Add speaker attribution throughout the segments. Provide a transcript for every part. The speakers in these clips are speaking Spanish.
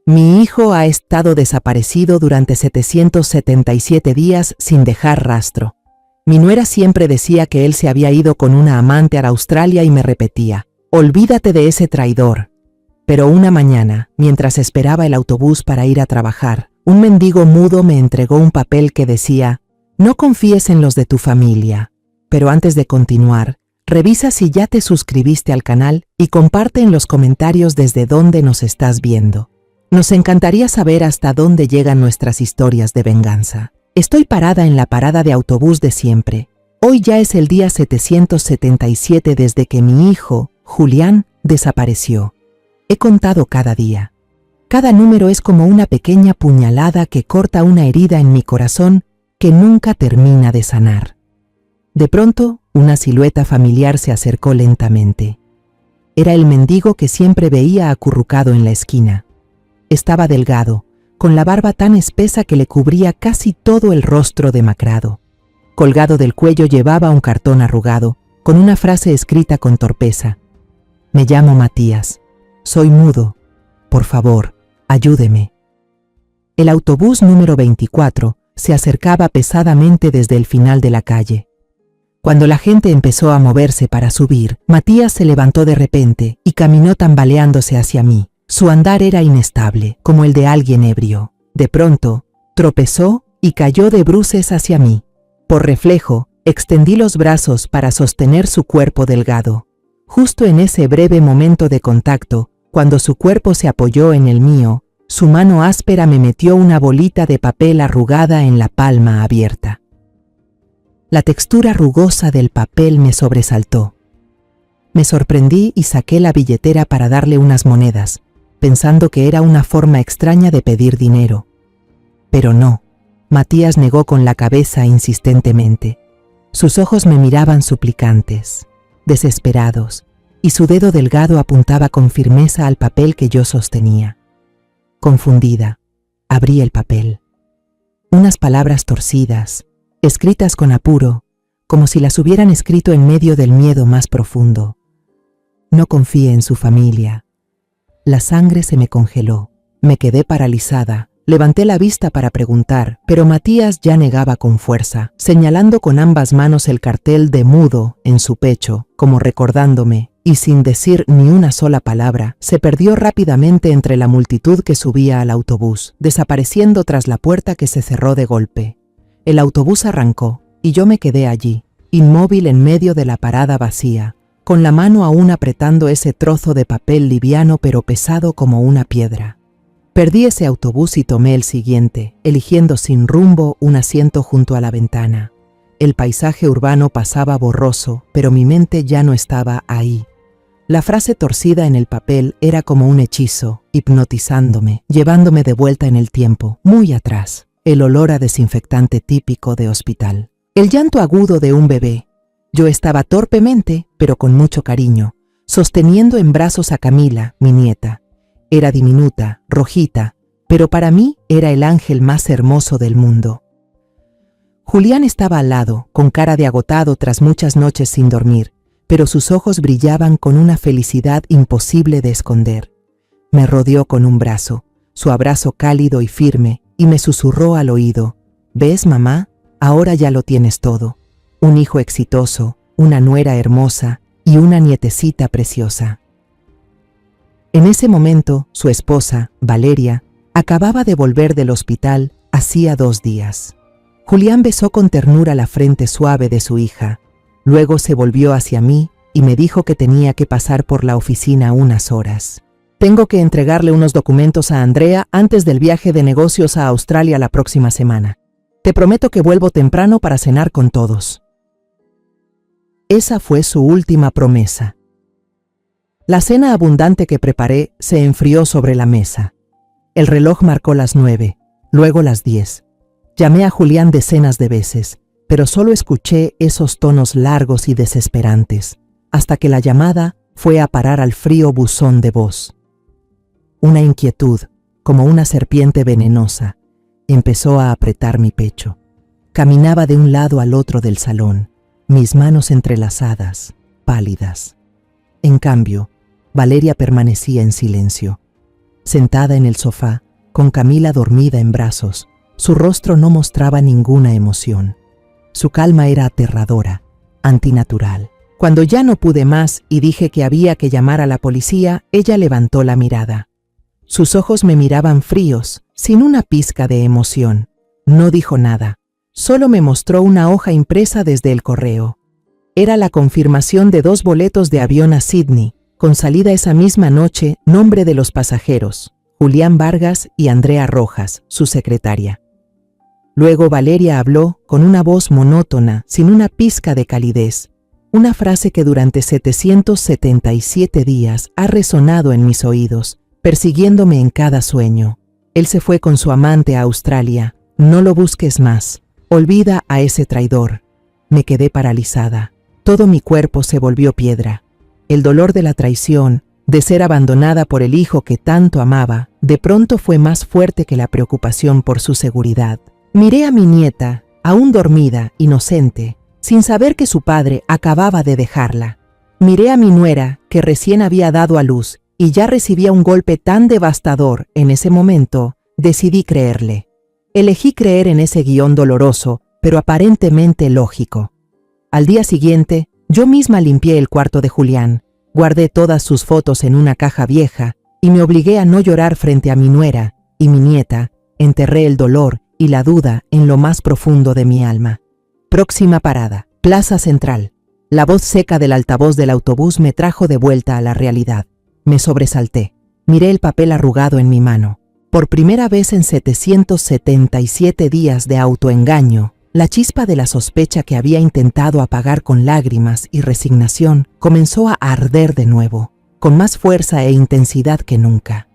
Speaker 1: Mi hijo ha estado desaparecido durante 777 días sin dejar rastro. Mi nuera siempre decía que él se había ido con una amante a Australia y me repetía, olvídate de ese traidor. Pero una mañana, mientras esperaba el autobús para ir a trabajar, un mendigo mudo me entregó un papel que decía, no confíes en los de tu familia. Pero antes de continuar, revisa si ya te suscribiste al canal y comparte en los comentarios desde dónde nos estás viendo. Nos encantaría saber hasta dónde llegan nuestras historias de venganza. Estoy parada en la parada de autobús de siempre. Hoy ya es el día 777 desde que mi hijo, Julián, desapareció. He contado cada día. Cada número es como una pequeña puñalada que corta una herida en mi corazón que nunca termina de sanar. De pronto, una silueta familiar se acercó lentamente. Era el mendigo que siempre veía acurrucado en la esquina. Estaba delgado, con la barba tan espesa que le cubría casi todo el rostro demacrado. Colgado del cuello llevaba un cartón arrugado, con una frase escrita con torpeza. Me llamo Matías. Soy mudo. Por favor, ayúdeme. El autobús número 24 se acercaba pesadamente desde el final de la calle. Cuando la gente empezó a moverse para subir, Matías se levantó de repente y caminó tambaleándose hacia mí. Su andar era inestable, como el de alguien ebrio. De pronto, tropezó y cayó de bruces hacia mí. Por reflejo, extendí los brazos para sostener su cuerpo delgado. Justo en ese breve momento de contacto, cuando su cuerpo se apoyó en el mío, su mano áspera me metió una bolita de papel arrugada en la palma abierta. La textura rugosa del papel me sobresaltó. Me sorprendí y saqué la billetera para darle unas monedas, pensando que era una forma extraña de pedir dinero. Pero no, Matías negó con la cabeza insistentemente. Sus ojos me miraban suplicantes, desesperados, y su dedo delgado apuntaba con firmeza al papel que yo sostenía. Confundida, abrí el papel. Unas palabras torcidas, escritas con apuro, como si las hubieran escrito en medio del miedo más profundo. No confíe en su familia. La sangre se me congeló. Me quedé paralizada. Levanté la vista para preguntar, pero Matías ya negaba con fuerza, señalando con ambas manos el cartel de mudo en su pecho, como recordándome, y sin decir ni una sola palabra, se perdió rápidamente entre la multitud que subía al autobús, desapareciendo tras la puerta que se cerró de golpe. El autobús arrancó, y yo me quedé allí, inmóvil en medio de la parada vacía, con la mano aún apretando ese trozo de papel liviano pero pesado como una piedra. Perdí ese autobús y tomé el siguiente, eligiendo sin rumbo un asiento junto a la ventana. El paisaje urbano pasaba borroso, pero mi mente ya no estaba ahí. La frase torcida en el papel era como un hechizo, hipnotizándome, llevándome de vuelta en el tiempo, muy atrás. El olor a desinfectante típico de hospital. El llanto agudo de un bebé. Yo estaba torpemente, pero con mucho cariño, sosteniendo en brazos a Camila, mi nieta. Era diminuta, rojita, pero para mí era el ángel más hermoso del mundo. Julián estaba al lado, con cara de agotado tras muchas noches sin dormir, pero sus ojos brillaban con una felicidad imposible de esconder. Me rodeó con un brazo, su abrazo cálido y firme, y me susurró al oído, ¿ves, mamá? Ahora ya lo tienes todo. Un hijo exitoso, una nuera hermosa y una nietecita preciosa. En ese momento, su esposa, Valeria, acababa de volver del hospital hacía 2 días. Julián besó con ternura la frente suave de su hija. Luego se volvió hacia mí y me dijo que tenía que pasar por la oficina unas horas. Tengo que entregarle unos documentos a Andrea antes del viaje de negocios a Australia la próxima semana. Te prometo que vuelvo temprano para cenar con todos. Esa fue su última promesa. La cena abundante que preparé se enfrió sobre la mesa. El reloj marcó las 9, luego las 10. Llamé a Julián decenas de veces, pero solo escuché esos tonos largos y desesperantes, hasta que la llamada fue a parar al frío buzón de voz. Una inquietud, como una serpiente venenosa, empezó a apretar mi pecho. Caminaba de un lado al otro del salón, mis manos entrelazadas, pálidas. En cambio, Valeria permanecía en silencio. sentada en el sofá, con Camila dormida en brazos. Su rostro no mostraba ninguna emoción. Su calma era aterradora, antinatural. Cuando ya no pude más y dije que había que llamar a la policía, ella levantó la mirada. Sus ojos me miraban fríos, sin una pizca de emoción. No dijo nada. Solo me mostró una hoja impresa desde el correo. Era la confirmación de 2 boletos de avión a Sydney, con salida esa misma noche, nombre de los pasajeros, Julián Vargas y Andrea Rojas, su secretaria. Luego Valeria habló con una voz monótona, sin una pizca de calidez, una frase que durante 777 días ha resonado en mis oídos, persiguiéndome en cada sueño. Él se fue con su amante a Australia. No lo busques más. Olvida a ese traidor. Me quedé paralizada. Todo mi cuerpo se volvió piedra. El dolor de la traición, de ser abandonada por el hijo que tanto amaba, de pronto fue más fuerte que la preocupación por su seguridad. Miré a mi nieta, aún dormida, inocente, sin saber que su padre acababa de dejarla. Miré a mi nuera, que recién había dado a luz, y ya recibía un golpe tan devastador. En ese momento, decidí creerle. Elegí creer en ese guión doloroso, pero aparentemente lógico. Al día siguiente, yo misma limpié el cuarto de Julián, guardé todas sus fotos en una caja vieja y me obligué a no llorar frente a mi nuera y mi nieta. Enterré el dolor y la duda en lo más profundo de mi alma. Próxima parada, Plaza Central. La voz seca del altavoz del autobús me trajo de vuelta a la realidad. Me sobresalté. Miré el papel arrugado en mi mano. Por primera vez en 777 días de autoengaño, la chispa de la sospecha que había intentado apagar con lágrimas y resignación comenzó a arder de nuevo, con más fuerza e intensidad que nunca.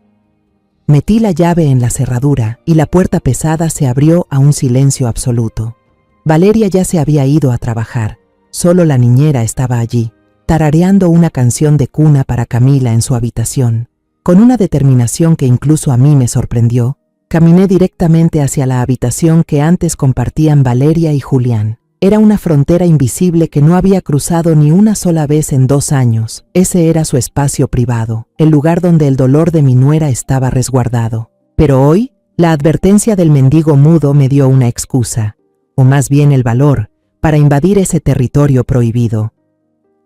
Speaker 1: Metí la llave en la cerradura y la puerta pesada se abrió a un silencio absoluto. Valeria ya se había ido a trabajar. Solo la niñera estaba allí, tarareando una canción de cuna para Camila en su habitación. Con una determinación que incluso a mí me sorprendió, caminé directamente hacia la habitación que antes compartían Valeria y Julián. Era una frontera invisible que no había cruzado ni una sola vez en 2 años. Ese era su espacio privado, el lugar donde el dolor de mi nuera estaba resguardado. Pero hoy, la advertencia del mendigo mudo me dio una excusa, o más bien el valor, para invadir ese territorio prohibido.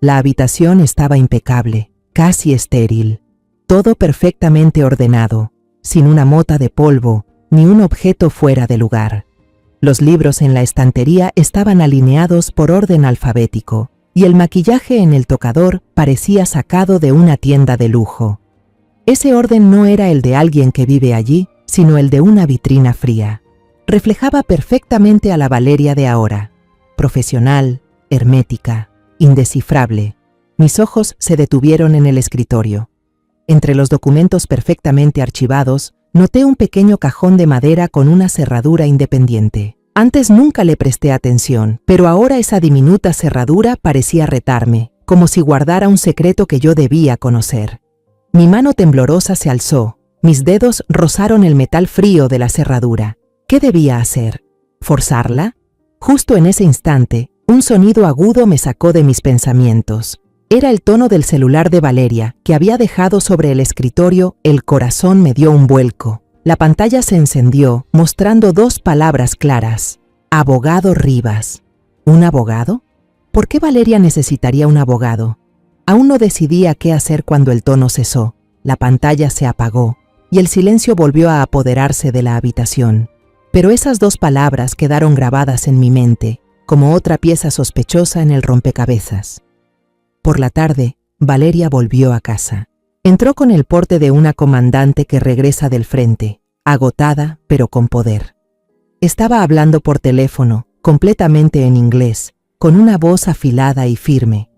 Speaker 1: La habitación estaba impecable, casi estéril. Todo perfectamente ordenado, sin una mota de polvo, ni un objeto fuera de lugar. Los libros en la estantería estaban alineados por orden alfabético, y el maquillaje en el tocador parecía sacado de una tienda de lujo. Ese orden no era el de alguien que vive allí, sino el de una vitrina fría. Reflejaba perfectamente a la Valeria de ahora, profesional, hermética, indescifrable. Mis ojos se detuvieron en el escritorio. Entre los documentos perfectamente archivados, noté un pequeño cajón de madera con una cerradura independiente. Antes nunca le presté atención, pero ahora esa diminuta cerradura parecía retarme, como si guardara un secreto que yo debía conocer. Mi mano temblorosa se alzó, mis dedos rozaron el metal frío de la cerradura. ¿Qué debía hacer? ¿Forzarla? Justo en ese instante, un sonido agudo me sacó de mis pensamientos. Era el tono del celular de Valeria, que había dejado sobre el escritorio. El corazón me dio un vuelco. La pantalla se encendió, mostrando 2 palabras claras. Abogado Rivas. ¿Un abogado? ¿Por qué Valeria necesitaría un abogado? Aún no decidía qué hacer cuando el tono cesó. La pantalla se apagó, y el silencio volvió a apoderarse de la habitación. Pero esas 2 palabras quedaron grabadas en mi mente, como otra pieza sospechosa en el rompecabezas. Por la tarde, Valeria volvió a casa. Entró con el porte de una comandante que regresa del frente, agotada pero con poder. Estaba hablando por teléfono, completamente en inglés, con una voz afilada y firme.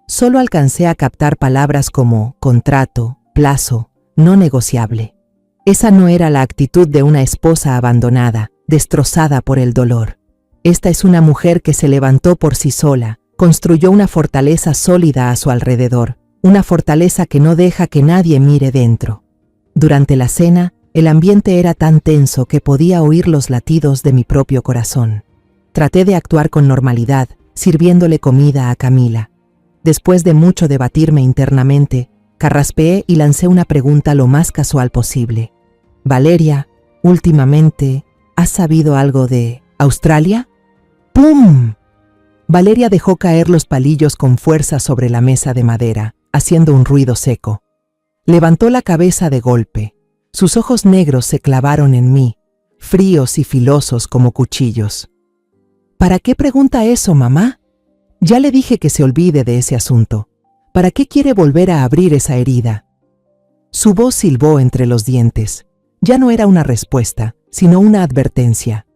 Speaker 1: Solo alcancé a captar palabras como contrato, plazo, no negociable. Esa no era la actitud de una esposa abandonada, destrozada por el dolor. Esta es una mujer que se levantó por sí sola, construyó una fortaleza sólida a su alrededor, una fortaleza que no deja que nadie mire dentro. Durante la cena, el ambiente era tan tenso que podía oír los latidos de mi propio corazón. Traté de actuar con normalidad, sirviéndole comida a Camila. Después de mucho debatirme internamente, Carraspeé y lancé una pregunta lo más casual posible. Valeria, últimamente, ¿has sabido algo de Australia? ¡Pum! Valeria dejó caer los palillos con fuerza sobre la mesa de madera, haciendo un ruido seco. Levantó la cabeza de golpe. Sus ojos negros se clavaron en mí, fríos y filosos como cuchillos. ¿Para qué pregunta eso, mamá? Ya le dije que se olvide de ese asunto. ¿Para qué quiere volver a abrir esa herida? Su voz silbó entre los dientes. Ya no era una respuesta, sino una advertencia.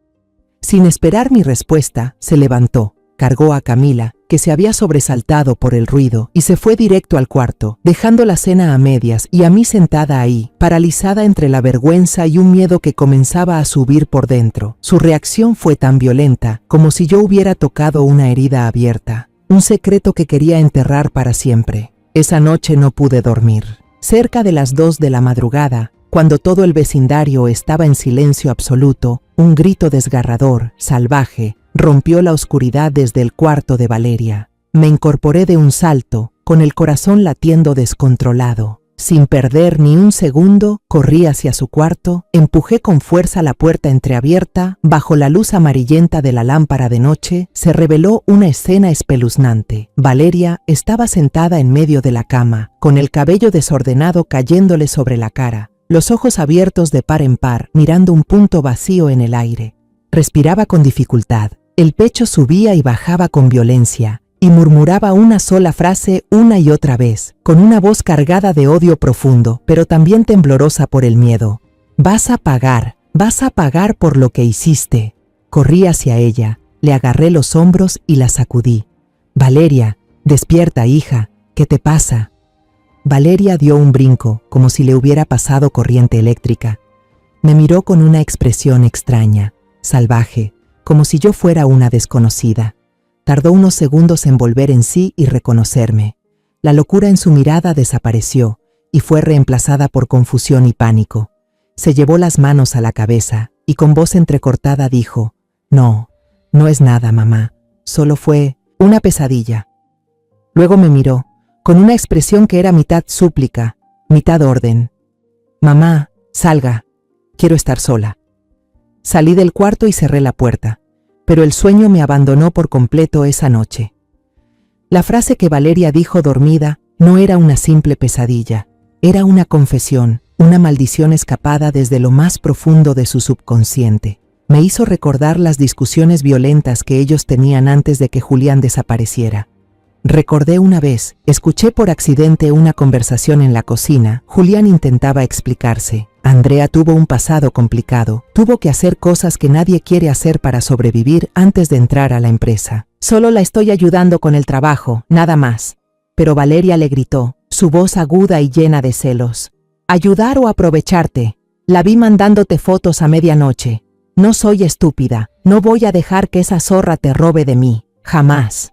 Speaker 1: Sin esperar mi respuesta, se levantó, cargó a Camila, que se había sobresaltado por el ruido, y se fue directo al cuarto, dejando la cena a medias y a mí sentada ahí, paralizada entre la vergüenza y un miedo que comenzaba a subir por dentro. Su reacción fue tan violenta, como si yo hubiera tocado una herida abierta, un secreto que quería enterrar para siempre. Esa noche no pude dormir. Cerca de las 2 de la madrugada, cuando todo el vecindario estaba en silencio absoluto, un grito desgarrador, salvaje, rompió la oscuridad desde el cuarto de Valeria. Me incorporé de un salto, con el corazón latiendo descontrolado. Sin perder ni un segundo, corrí hacia su cuarto, empujé con fuerza la puerta entreabierta. Bajo la luz amarillenta de la lámpara de noche, se reveló una escena espeluznante. Valeria estaba sentada en medio de la cama, con el cabello desordenado cayéndole sobre la cara, los ojos abiertos de par en par, mirando un punto vacío en el aire. Respiraba con dificultad. El pecho subía y bajaba con violencia, y murmuraba una sola frase una y otra vez, con una voz cargada de odio profundo, pero también temblorosa por el miedo. Vas a pagar por lo que hiciste. Corrí hacia ella, le agarré los hombros y la sacudí. Valeria, despierta, hija, ¿qué te pasa? Valeria dio un brinco, como si le hubiera pasado corriente eléctrica. Me miró con una expresión extraña, salvaje, como si yo fuera una desconocida. Tardó unos segundos en volver en sí y reconocerme. La locura en su mirada desapareció y fue reemplazada por confusión y pánico. Se llevó las manos a la cabeza y con voz entrecortada dijo: No es nada, mamá, solo fue una pesadilla. Luego me miró, con una expresión que era mitad súplica, mitad orden. Mamá, salga, quiero estar sola. Salí del cuarto y cerré la puerta, pero el sueño me abandonó por completo esa noche. La frase que Valeria dijo dormida no era una simple pesadilla, era una confesión, una maldición escapada desde lo más profundo de su subconsciente. Me hizo recordar las discusiones violentas que ellos tenían antes de que Julián desapareciera. Recordé una vez, escuché por accidente una conversación en la cocina. Julián intentaba explicarse. Andrea tuvo un pasado complicado, tuvo que hacer cosas que nadie quiere hacer para sobrevivir antes de entrar a la empresa. Solo la estoy ayudando con el trabajo, nada más. Pero Valeria le gritó, su voz aguda y llena de celos. ¿Ayudar o aprovecharte? La vi mandándote fotos a medianoche. No soy estúpida, no voy a dejar que esa zorra te robe de mí, jamás.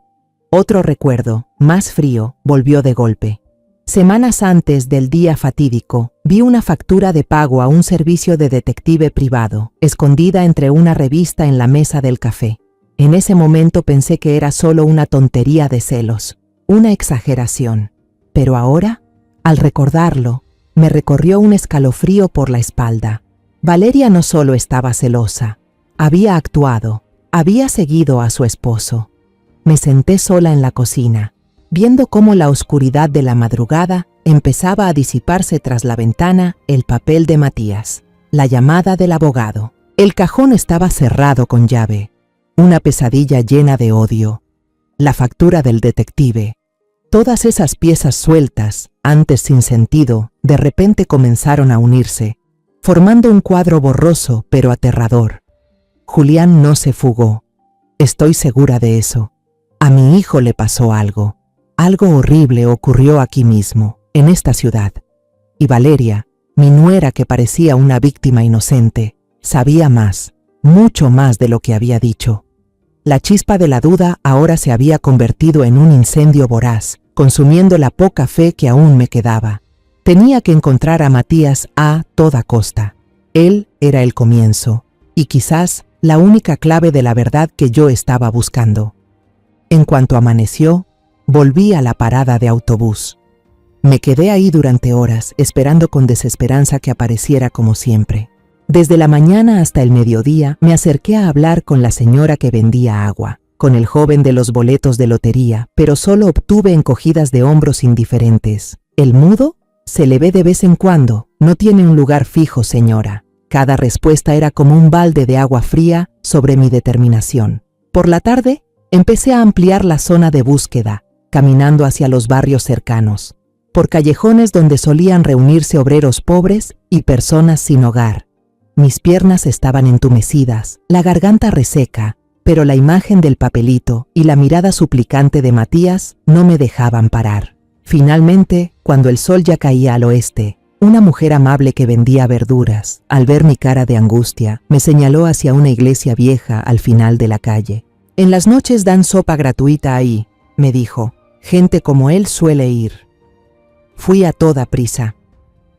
Speaker 1: Otro recuerdo, más frío, volvió de golpe. Semanas antes del día fatídico, vi una factura de pago a un servicio de detective privado, escondida entre una revista en la mesa del café. En ese momento pensé que era solo una tontería de celos, una exageración. Pero ahora, al recordarlo, me recorrió un escalofrío por la espalda. Valeria no solo estaba celosa, había actuado, había seguido a su esposo. Me senté sola en la cocina, viendo cómo la oscuridad de la madrugada empezaba a disiparse tras la ventana. El papel de Matías, la llamada del abogado. El cajón estaba cerrado con llave, una pesadilla llena de odio, la factura del detective. Todas esas piezas sueltas, antes sin sentido, de repente comenzaron a unirse, formando un cuadro borroso pero aterrador. Julián no se fugó, estoy segura de eso. A mi hijo le pasó algo. Algo horrible ocurrió aquí mismo, en esta ciudad. Y Valeria, mi nuera que parecía una víctima inocente, sabía más, mucho más de lo que había dicho. La chispa de la duda ahora se había convertido en un incendio voraz, consumiendo la poca fe que aún me quedaba. Tenía que encontrar a Matías a toda costa. Él era el comienzo, y quizás la única clave de la verdad que yo estaba buscando. En cuanto amaneció, volví a la parada de autobús. Me quedé ahí durante horas, esperando con desesperanza que apareciera como siempre. Desde la mañana hasta el mediodía me acerqué a hablar con la señora que vendía agua, con el joven de los boletos de lotería, pero solo obtuve encogidas de hombros indiferentes. ¿El mudo? Se le ve de vez en cuando. No tiene un lugar fijo, señora. Cada respuesta era como un balde de agua fría sobre mi determinación. Por la tarde, empecé a ampliar la zona de búsqueda, caminando hacia los barrios cercanos, por callejones donde solían reunirse obreros pobres y personas sin hogar. Mis piernas estaban entumecidas, la garganta reseca, pero la imagen del papelito y la mirada suplicante de Matías no me dejaban parar. Finalmente, cuando el sol ya caía al oeste, una mujer amable que vendía verduras, al ver mi cara de angustia, me señaló hacia una iglesia vieja al final de la calle. «En las noches dan sopa gratuita ahí», me dijo. «Gente como él suele ir». Fui a toda prisa.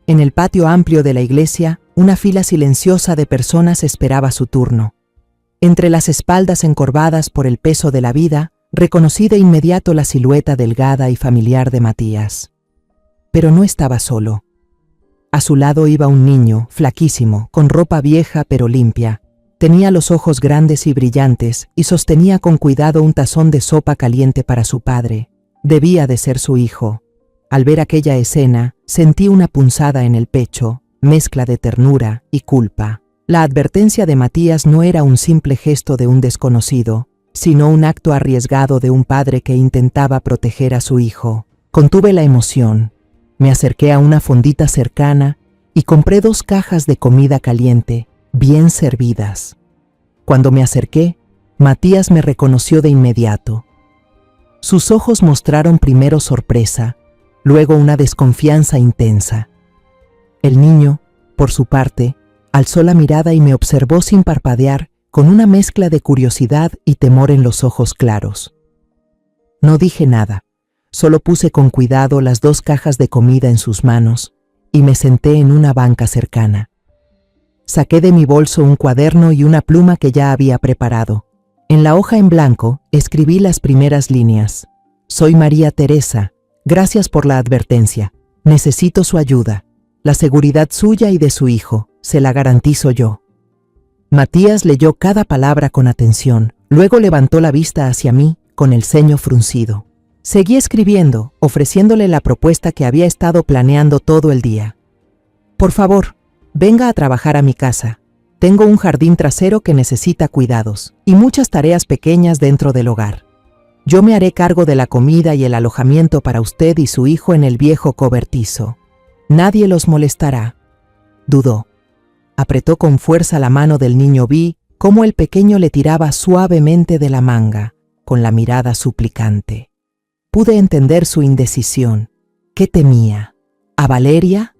Speaker 1: En el patio amplio de la iglesia, una fila silenciosa de personas esperaba su turno. Entre las espaldas encorvadas por el peso de la vida, reconocí de inmediato la silueta delgada y familiar de Matías. Pero no estaba solo. A su lado iba un niño, flaquísimo, con ropa vieja pero limpia. Tenía los ojos grandes y brillantes y sostenía con cuidado un tazón de sopa caliente para su padre. Debía de ser su hijo. Al ver aquella escena, sentí una punzada en el pecho, mezcla de ternura y culpa. La advertencia de Matías no era un simple gesto de un desconocido, sino un acto arriesgado de un padre que intentaba proteger a su hijo. Contuve la emoción. Me acerqué a una fondita cercana y compré 2 cajas de comida caliente, bien servidas. Cuando me acerqué, Matías me reconoció de inmediato. Sus ojos mostraron primero sorpresa, luego una desconfianza intensa. El niño, por su parte, alzó la mirada y me observó sin parpadear, con una mezcla de curiosidad y temor en los ojos claros. No dije nada, solo puse con cuidado las 2 cajas de comida en sus manos y me senté en una banca cercana. Saqué de mi bolso un cuaderno y una pluma que ya había preparado. En la hoja en blanco escribí las primeras líneas. «Soy María Teresa. Gracias por la advertencia. Necesito su ayuda. La seguridad suya y de su hijo, se la garantizo yo». Matías leyó cada palabra con atención, luego levantó la vista hacia mí con el ceño fruncido. Seguí escribiendo, ofreciéndole la propuesta que había estado planeando todo el día. «Por favor, venga a trabajar a mi casa. Tengo un jardín trasero que necesita cuidados y muchas tareas pequeñas dentro del hogar. Yo me haré cargo de la comida y el alojamiento para usted y su hijo en el viejo cobertizo. Nadie los molestará». Dudó. Apretó con fuerza la mano del niño. Vi cómo el pequeño le tiraba suavemente de la manga, con la mirada suplicante. Pude entender su indecisión. ¿Qué temía? ¿A Valeria?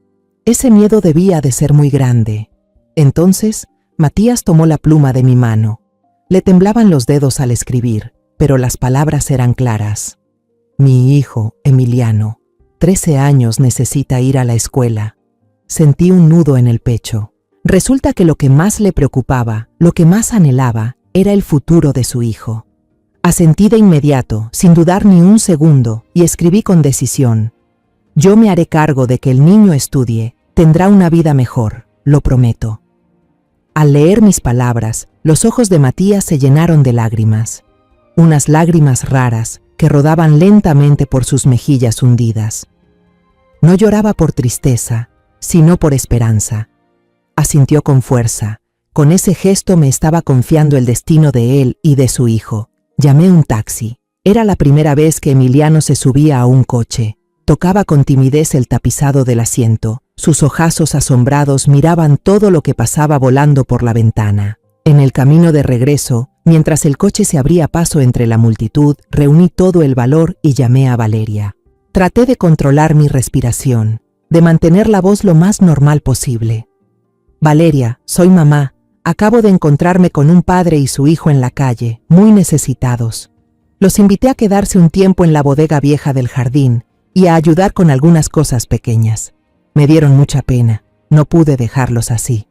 Speaker 1: Ese miedo debía de ser muy grande. Entonces, Matías tomó la pluma de mi mano. Le temblaban los dedos al escribir, pero las palabras eran claras. «Mi hijo, Emiliano, 13 años, necesita ir a la escuela». Sentí un nudo en el pecho. Resulta que lo que más le preocupaba, lo que más anhelaba, era el futuro de su hijo. Asentí de inmediato, sin dudar ni un segundo, y escribí con decisión. «Yo me haré cargo de que el niño estudie, tendrá una vida mejor, lo prometo». Al leer mis palabras, los ojos de Matías se llenaron de lágrimas. Unas lágrimas raras que rodaban lentamente por sus mejillas hundidas. No lloraba por tristeza, sino por esperanza. Asintió con fuerza. Con ese gesto me estaba confiando el destino de él y de su hijo. Llamé un taxi. Era la primera vez que Emiliano se subía a un coche. Tocaba con timidez el tapizado del asiento. Sus ojazos asombrados miraban todo lo que pasaba volando por la ventana. En el camino de regreso, mientras el coche se abría paso entre la multitud, reuní todo el valor y llamé a Valeria. Traté de controlar mi respiración, de mantener la voz lo más normal posible. «Valeria, soy mamá. Acabo de encontrarme con un padre y su hijo en la calle, muy necesitados. Los invité a quedarse un tiempo en la bodega vieja del jardín y a ayudar con algunas cosas pequeñas. Me dieron mucha pena. No pude dejarlos así».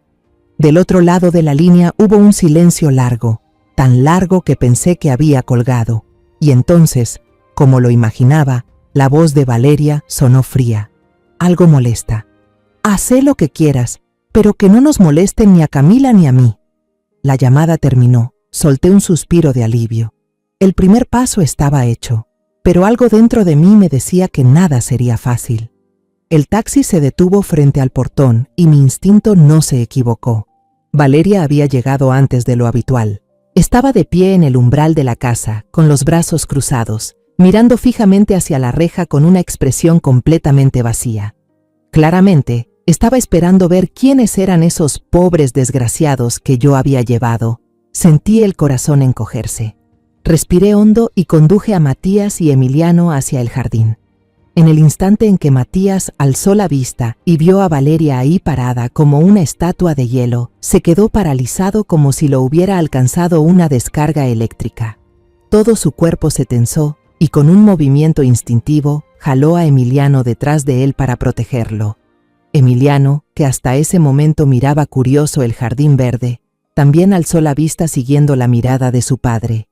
Speaker 1: Del otro lado de la línea hubo un silencio largo, tan largo que pensé que había colgado. Y entonces, como lo imaginaba, la voz de Valeria sonó fría. algo molesta. Hacé lo que quieras, pero que no nos molesten ni a Camila ni a mí. La llamada terminó. Solté un suspiro de alivio. El primer paso estaba hecho, pero algo dentro de mí me decía que nada sería fácil. El taxi se detuvo frente al portón y mi instinto no se equivocó. Valeria había llegado antes de lo habitual. Estaba de pie en el umbral de la casa, con los brazos cruzados, mirando fijamente hacia la reja con una expresión completamente vacía. Claramente, estaba esperando ver quiénes eran esos pobres desgraciados que yo había llevado. Sentí el corazón encogerse. Respiré hondo y conduje a Matías y Emiliano hacia el jardín. En el instante en que Matías alzó la vista y vio a Valeria ahí parada como una estatua de hielo, se quedó paralizado como si lo hubiera alcanzado una descarga eléctrica. Todo su cuerpo se tensó y con un movimiento instintivo jaló a Emiliano detrás de él para protegerlo. Emiliano, que hasta ese momento miraba curioso el jardín verde, también alzó la vista siguiendo la mirada de su padre.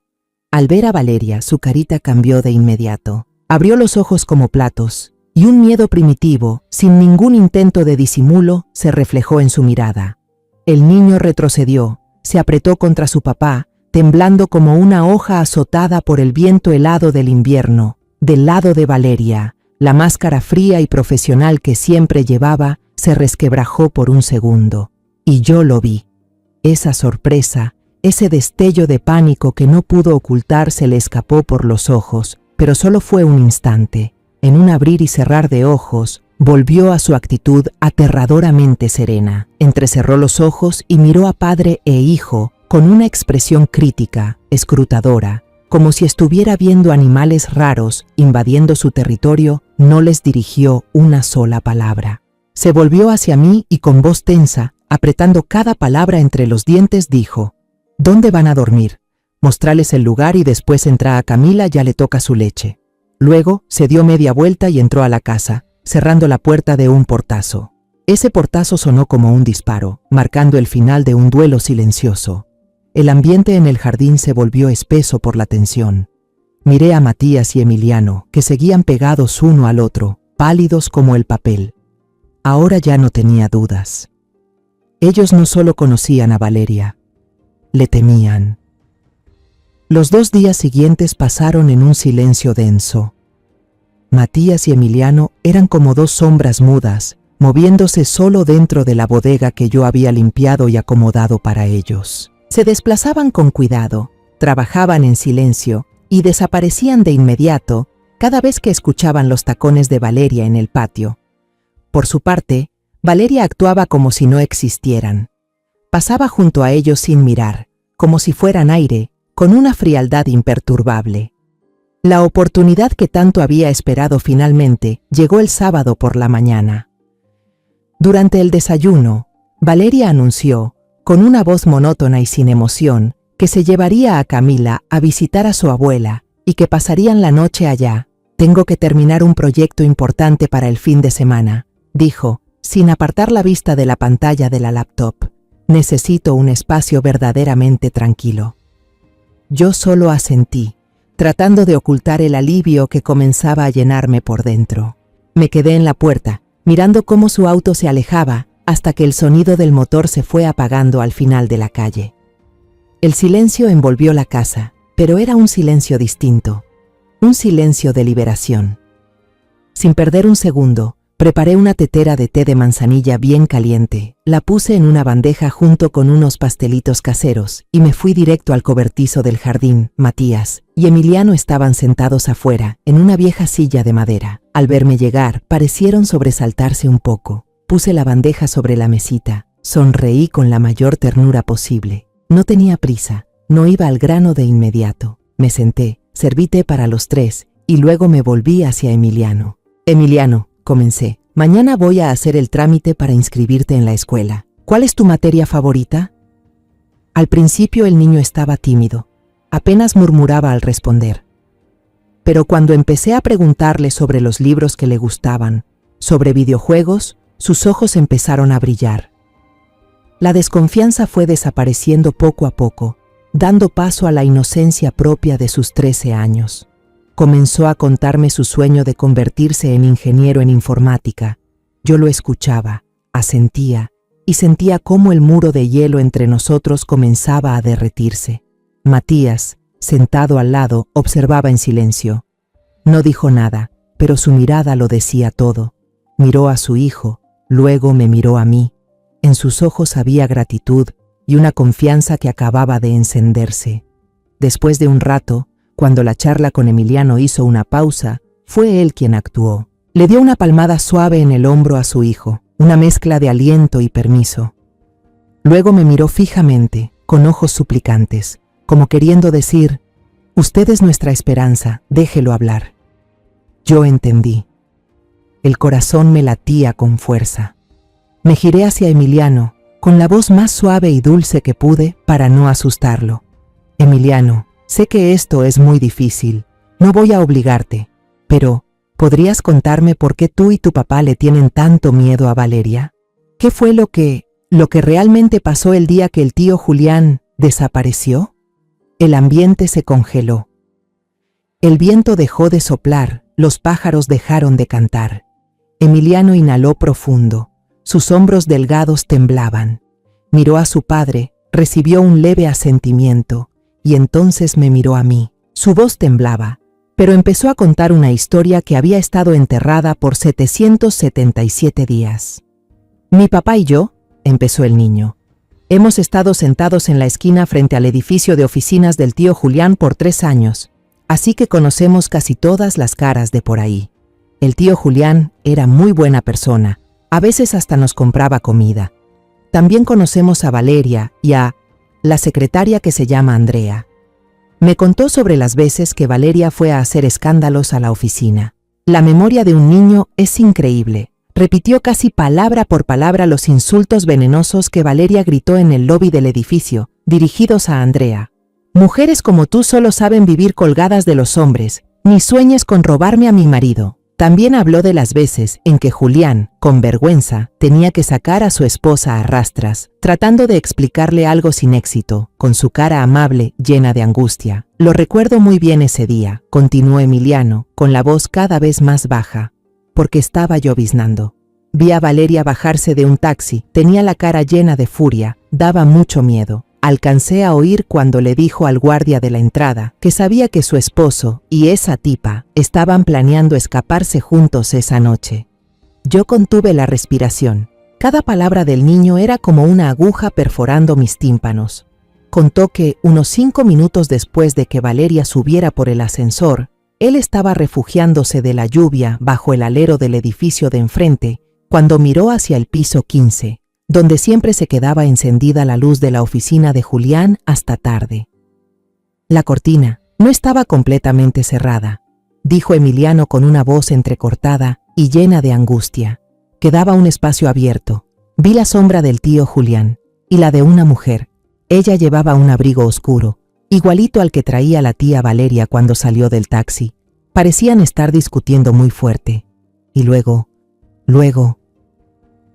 Speaker 1: Al ver a Valeria, su carita cambió de inmediato. Abrió los ojos como platos, y un miedo primitivo, sin ningún intento de disimulo, se reflejó en su mirada. El niño retrocedió, se apretó contra su papá, temblando como una hoja azotada por el viento helado del invierno. Del lado de Valeria, la máscara fría y profesional que siempre llevaba se resquebrajó por un segundo. Y yo lo vi. Esa sorpresa, ese destello de pánico que no pudo ocultar se le escapó por los ojos, pero solo fue un instante. En un abrir y cerrar de ojos, volvió a su actitud aterradoramente serena. Entrecerró los ojos y miró a padre e hijo con una expresión crítica, escrutadora, como si estuviera viendo animales raros invadiendo su territorio. No les dirigió una sola palabra. Se volvió hacia mí y con voz tensa, apretando cada palabra entre los dientes, dijo: ¿Dónde van a dormir? Mostrales el lugar y después entra a Camila, ya le toca su leche. Luego se dio media vuelta y entró a la casa, cerrando la puerta de un portazo. Ese portazo sonó como un disparo, marcando el final de un duelo silencioso. El ambiente en el jardín se volvió espeso por la tensión. Miré a Matías y Emiliano, que seguían pegados uno al otro, pálidos como el papel. Ahora ya no tenía dudas. Ellos no solo conocían a Valeria, le temían. Los 2 días siguientes pasaron en un silencio denso. Matías y Emiliano eran como 2 sombras mudas, moviéndose solo dentro de la bodega que yo había limpiado y acomodado para ellos. Se desplazaban con cuidado, trabajaban en silencio y desaparecían de inmediato cada vez que escuchaban los tacones de Valeria en el patio. Por su parte, Valeria actuaba como si no existieran. Pasaba junto a ellos sin mirar, como si fueran aire, con una frialdad imperturbable. La oportunidad que tanto había esperado finalmente llegó el sábado por la mañana. Durante el desayuno, Valeria anunció, con una voz monótona y sin emoción, que se llevaría a Camila a visitar a su abuela y que pasarían la noche allá. «Tengo que terminar un proyecto importante para el fin de semana», dijo, sin apartar la vista de la pantalla de la laptop. «Necesito un espacio verdaderamente tranquilo». Yo solo asentí, tratando de ocultar el alivio que comenzaba a llenarme por dentro. Me quedé en la puerta, mirando cómo su auto se alejaba, hasta que el sonido del motor se fue apagando al final de la calle. El silencio envolvió la casa, pero era un silencio distinto, un silencio de liberación. Sin perder un segundo, preparé una tetera de té de manzanilla bien caliente, la puse en una bandeja junto con unos pastelitos caseros y me fui directo al cobertizo del jardín. Matías y Emiliano estaban sentados afuera, en una vieja silla de madera. Al verme llegar, parecieron sobresaltarse un poco. Puse la bandeja sobre la mesita, sonreí con la mayor ternura posible. No tenía prisa, no iba al grano de inmediato. Me senté, serví té para los 3 y luego me volví hacia Emiliano. «Emiliano», comencé, «mañana voy a hacer el trámite para inscribirte en la escuela. ¿Cuál es tu materia favorita?» Al principio el niño estaba tímido, apenas murmuraba al responder. Pero cuando empecé a preguntarle sobre los libros que le gustaban, sobre videojuegos, sus ojos empezaron a brillar. La desconfianza fue desapareciendo poco a poco, dando paso a la inocencia propia de sus 13 años. Comenzó a contarme su sueño de convertirse en ingeniero en informática, Yo lo escuchaba, asentía, y sentía cómo el muro de hielo entre nosotros comenzaba a derretirse. Matías, sentado al lado, observaba en silencio. No dijo nada, pero su mirada lo decía todo. Miró a su hijo, luego me miró a mí. En sus ojos había gratitud y una confianza que acababa de encenderse. Después de un rato, cuando la charla con Emiliano hizo una pausa, fue él quien actuó. Le dio una palmada suave en el hombro a su hijo, una mezcla de aliento y permiso. Luego me miró fijamente, con ojos suplicantes, como queriendo decir: «Usted es nuestra esperanza, déjelo hablar». Yo entendí. El corazón me latía con fuerza. Me giré hacia Emiliano, con la voz más suave y dulce que pude para no asustarlo. «Emiliano, sé que esto es muy difícil, no voy a obligarte, pero ¿podrías contarme por qué tú y tu papá le tienen tanto miedo a Valeria? ¿Qué fue lo que realmente pasó el día que el tío Julián desapareció?» El ambiente se congeló. El viento dejó de soplar, los pájaros dejaron de cantar. Emiliano inhaló profundo. Sus hombros delgados temblaban. Miró a su padre, recibió un leve asentimiento, y entonces me miró a mí. Su voz temblaba, pero empezó a contar una historia que había estado enterrada por 777 días. «Mi papá y yo», empezó el niño, «hemos estado sentados en la esquina frente al edificio de oficinas del tío Julián por 3 años, así que conocemos casi todas las caras de por ahí. El tío Julián era muy buena persona, a veces hasta nos compraba comida. También conocemos a Valeria y a la secretaria que se llama Andrea. Me contó sobre las veces que Valeria fue a hacer escándalos a la oficina. La memoria de un niño es increíble. Repitió casi palabra por palabra los insultos venenosos que Valeria gritó en el lobby del edificio, dirigidos a Andrea. «Mujeres como tú solo saben vivir colgadas de los hombres, ni sueñes con robarme a mi marido». También habló de las veces en que Julián, con vergüenza, tenía que sacar a su esposa a rastras, tratando de explicarle algo sin éxito, con su cara amable llena de angustia. «Lo recuerdo muy bien ese día», continuó Emiliano, con la voz cada vez más baja, «porque estaba lloviznando. Vi a Valeria bajarse de un taxi, tenía la cara llena de furia, daba mucho miedo. Alcancé a oír cuando le dijo al guardia de la entrada que sabía que su esposo y esa tipa estaban planeando escaparse juntos esa noche. Yo contuve la respiración. Cada palabra del niño era como una aguja perforando mis tímpanos. Contó que, unos 5 minutos después de que Valeria subiera por el ascensor, él estaba refugiándose de la lluvia bajo el alero del edificio de enfrente, cuando miró hacia el piso 15. Donde siempre se quedaba encendida la luz de la oficina de Julián hasta tarde. La cortina no estaba completamente cerrada, dijo Emiliano con una voz entrecortada y llena de angustia. Quedaba un espacio abierto. Vi la sombra del tío Julián y la de una mujer. Ella llevaba un abrigo oscuro, igualito al que traía la tía Valeria cuando salió del taxi. Parecían estar discutiendo muy fuerte. Y luego,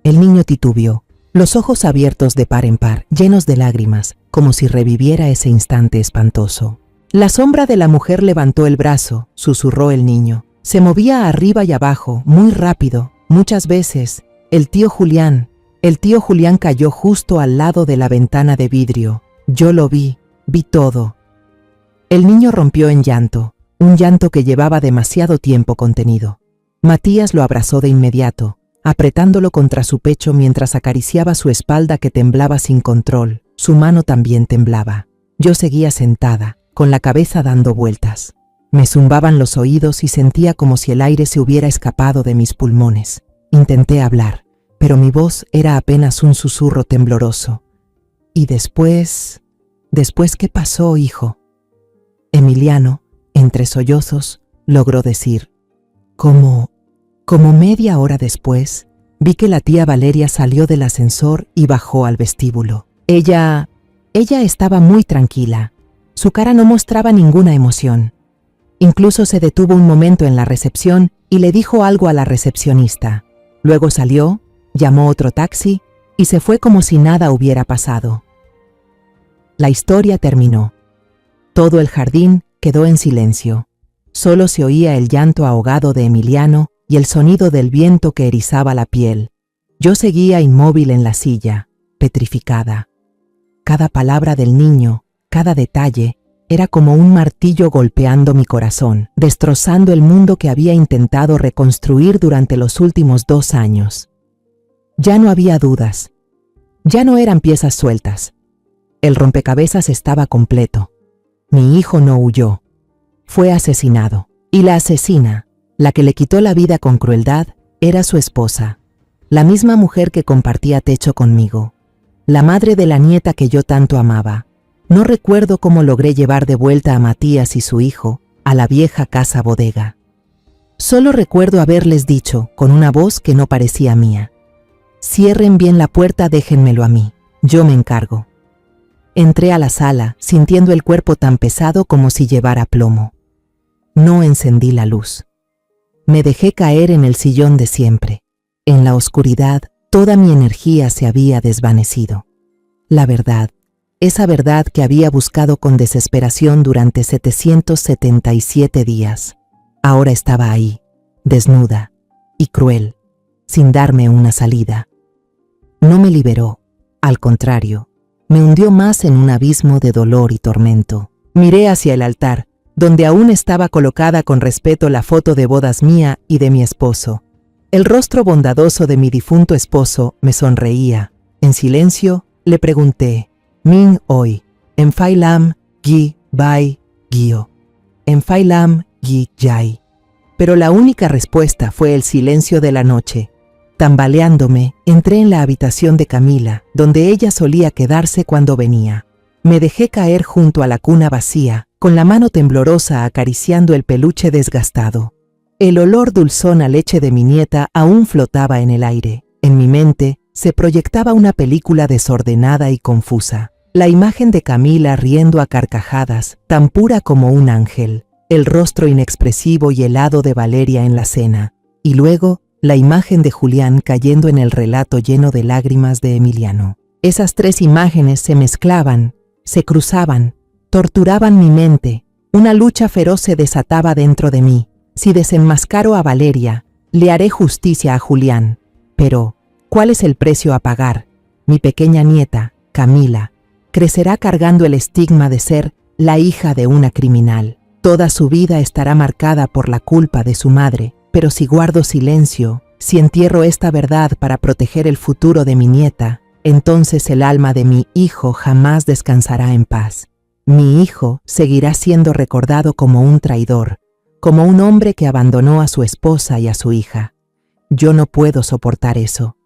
Speaker 1: el niño titubeó. Los ojos abiertos de par en par, llenos de lágrimas, como si reviviera ese instante espantoso. La sombra de la mujer levantó el brazo, susurró el niño. Se movía arriba y abajo, muy rápido, muchas veces. El tío Julián cayó justo al lado de la ventana de vidrio. Yo lo vi todo. El niño rompió en llanto, un llanto que llevaba demasiado tiempo contenido. Matías lo abrazó de inmediato, apretándolo contra su pecho mientras acariciaba su espalda que temblaba sin control. Su mano también temblaba. Yo seguía sentada, con la cabeza dando vueltas. Me zumbaban los oídos y sentía como si el aire se hubiera escapado de mis pulmones. Intenté hablar, pero mi voz era apenas un susurro tembloroso. «¿Y después? ¿Después qué pasó, hijo?» Emiliano, entre sollozos, logró decir: Como media hora después, vi que la tía Valeria salió del ascensor y bajó al vestíbulo. Ella estaba muy tranquila. Su cara no mostraba ninguna emoción. Incluso se detuvo un momento en la recepción y le dijo algo a la recepcionista. Luego salió, llamó otro taxi y se fue como si nada hubiera pasado. La historia terminó. Todo el jardín quedó en silencio. Solo se oía el llanto ahogado de Emiliano y el sonido del viento que erizaba la piel. Yo seguía inmóvil en la silla, petrificada. Cada palabra del niño, cada detalle, era como un martillo golpeando mi corazón, destrozando el mundo que había intentado reconstruir durante los últimos 2 años. Ya no había dudas. Ya no eran piezas sueltas. El rompecabezas estaba completo. Mi hijo no huyó. Fue asesinado. Y la asesina, la que le quitó la vida con crueldad, era su esposa. La misma mujer que compartía techo conmigo. La madre de la nieta que yo tanto amaba. No recuerdo cómo logré llevar de vuelta a Matías y su hijo a la vieja casa bodega. Solo recuerdo haberles dicho, con una voz que no parecía mía: cierren bien la puerta, déjenmelo a mí, yo me encargo. Entré a la sala, sintiendo el cuerpo tan pesado como si llevara plomo. No encendí la luz. Me dejé caer en el sillón de siempre. En la oscuridad, toda mi energía se había desvanecido. La verdad, esa verdad que había buscado con desesperación durante 777 días, ahora estaba ahí, desnuda y cruel, sin darme una salida. No me liberó, al contrario, me hundió más en un abismo de dolor y tormento. Miré hacia el altar, donde aún estaba colocada con respeto la foto de bodas mía y de mi esposo. El rostro bondadoso de mi difunto esposo me sonreía. En silencio, le pregunté: Min hoy, en Phai Lam, Gi, Bai, Gio. En Phai Lam, Gi, Yai. Pero la única respuesta fue el silencio de la noche. Tambaleándome, entré en la habitación de Camila, donde ella solía quedarse cuando venía. Me dejé caer junto a la cuna vacía, con la mano temblorosa acariciando el peluche desgastado. El olor dulzón a leche de mi nieta aún flotaba en el aire. En mi mente se proyectaba una película desordenada y confusa. La imagen de Camila riendo a carcajadas, tan pura como un ángel. El rostro inexpresivo y helado de Valeria en la cena. Y luego, la imagen de Julián cayendo en el relato lleno de lágrimas de Emiliano. Esas 3 imágenes se mezclaban, se cruzaban, torturaban mi mente. Una lucha feroz se desataba dentro de mí. Si desenmascaro a Valeria, le haré justicia a Julián. Pero, ¿cuál es el precio a pagar? Mi pequeña nieta, Camila, crecerá cargando el estigma de ser la hija de una criminal. Toda su vida estará marcada por la culpa de su madre. Pero si guardo silencio, si entierro esta verdad para proteger el futuro de mi nieta, entonces el alma de mi hijo jamás descansará en paz. Mi hijo seguirá siendo recordado como un traidor, como un hombre que abandonó a su esposa y a su hija. Yo no puedo soportar eso.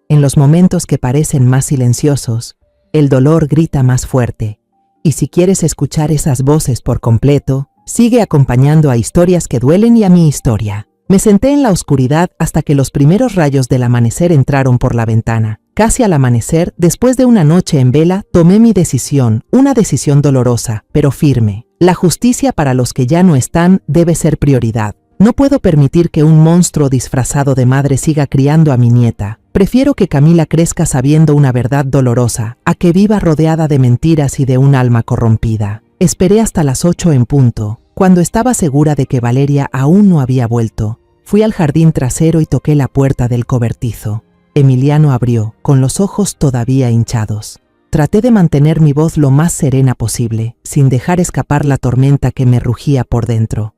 Speaker 1: En los momentos que parecen más silenciosos, el dolor grita más fuerte. Y si quieres escuchar esas voces por completo, sigue acompañando a Historias que Duelen y a mi historia. Me senté en la oscuridad hasta que los primeros rayos del amanecer entraron por la ventana. Casi al amanecer, después de una noche en vela, tomé mi decisión, una decisión dolorosa, pero firme. La justicia para los que ya no están debe ser prioridad. No puedo permitir que un monstruo disfrazado de madre siga criando a mi nieta. Prefiero que Camila crezca sabiendo una verdad dolorosa, a que viva rodeada de mentiras y de un alma corrompida. Esperé hasta las 8 en punto. Cuando estaba segura de que Valeria aún no había vuelto, fui al jardín trasero y toqué la puerta del cobertizo. Emiliano abrió, con los ojos todavía hinchados. Traté de mantener mi voz lo más serena posible, sin dejar escapar la tormenta que me rugía por dentro.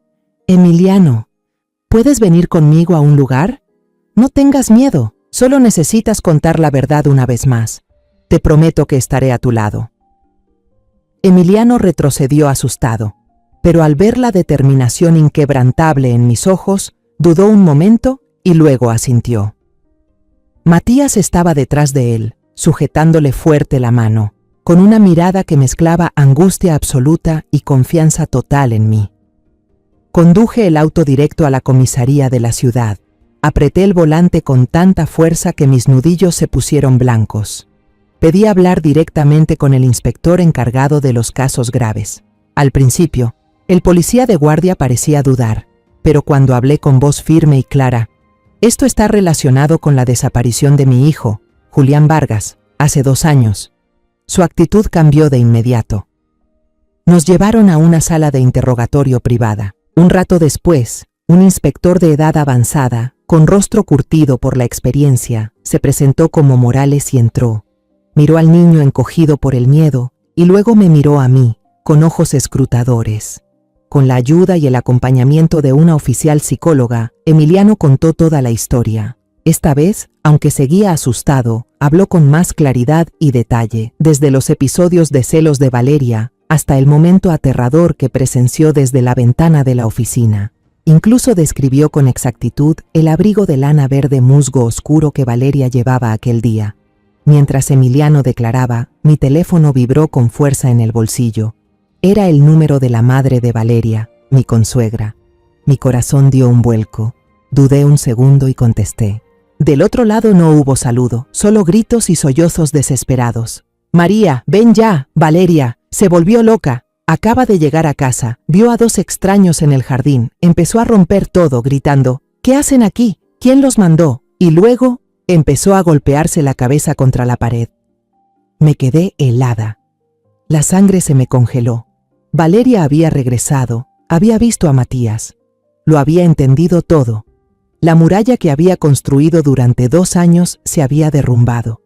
Speaker 1: Emiliano, ¿puedes venir conmigo a un lugar? No tengas miedo, solo necesitas contar la verdad una vez más. Te prometo que estaré a tu lado. Emiliano retrocedió asustado. Pero al ver la determinación inquebrantable en mis ojos, dudó un momento y luego asintió. Matías estaba detrás de él, sujetándole fuerte la mano, con una mirada que mezclaba angustia absoluta y confianza total en mí. Conduje el auto directo a la comisaría de la ciudad. Apreté el volante con tanta fuerza que mis nudillos se pusieron blancos. Pedí hablar directamente con el inspector encargado de los casos graves. Al principio, el policía de guardia parecía dudar, pero cuando hablé con voz firme y clara: esto está relacionado con la desaparición de mi hijo, Julián Vargas, hace 2 años. Su actitud cambió de inmediato. Nos llevaron a una sala de interrogatorio privada. Un rato después, Un inspector de edad avanzada, con rostro curtido por la experiencia, se presentó como Morales y entró. Miró al niño encogido por el miedo y luego me miró a mí, con ojos escrutadores. Con la ayuda y el acompañamiento de una oficial psicóloga, Emiliano contó toda la historia. Esta vez, aunque seguía asustado, habló con más claridad y detalle, desde los episodios de celos de Valeria hasta el momento aterrador que presenció desde la ventana de la oficina. Incluso describió con exactitud el abrigo de lana verde musgo oscuro que Valeria llevaba aquel día. Mientras Emiliano declaraba, mi teléfono vibró con fuerza en el bolsillo. Era el número de la madre de Valeria, mi consuegra. Mi corazón dio un vuelco. Dudé un segundo y contesté. Del otro lado no hubo saludo, solo gritos y sollozos desesperados. María, ven ya, Valeria, se volvió loca. Acaba de llegar a casa, vio a dos extraños en el jardín, empezó a romper todo gritando, ¿qué hacen aquí? ¿Quién los mandó? Y luego empezó a golpearse la cabeza contra la pared. Me quedé helada. La sangre se me congeló. Valeria había regresado, había visto a Matías. Lo había entendido todo. La muralla que había construido durante 2 años se había derrumbado.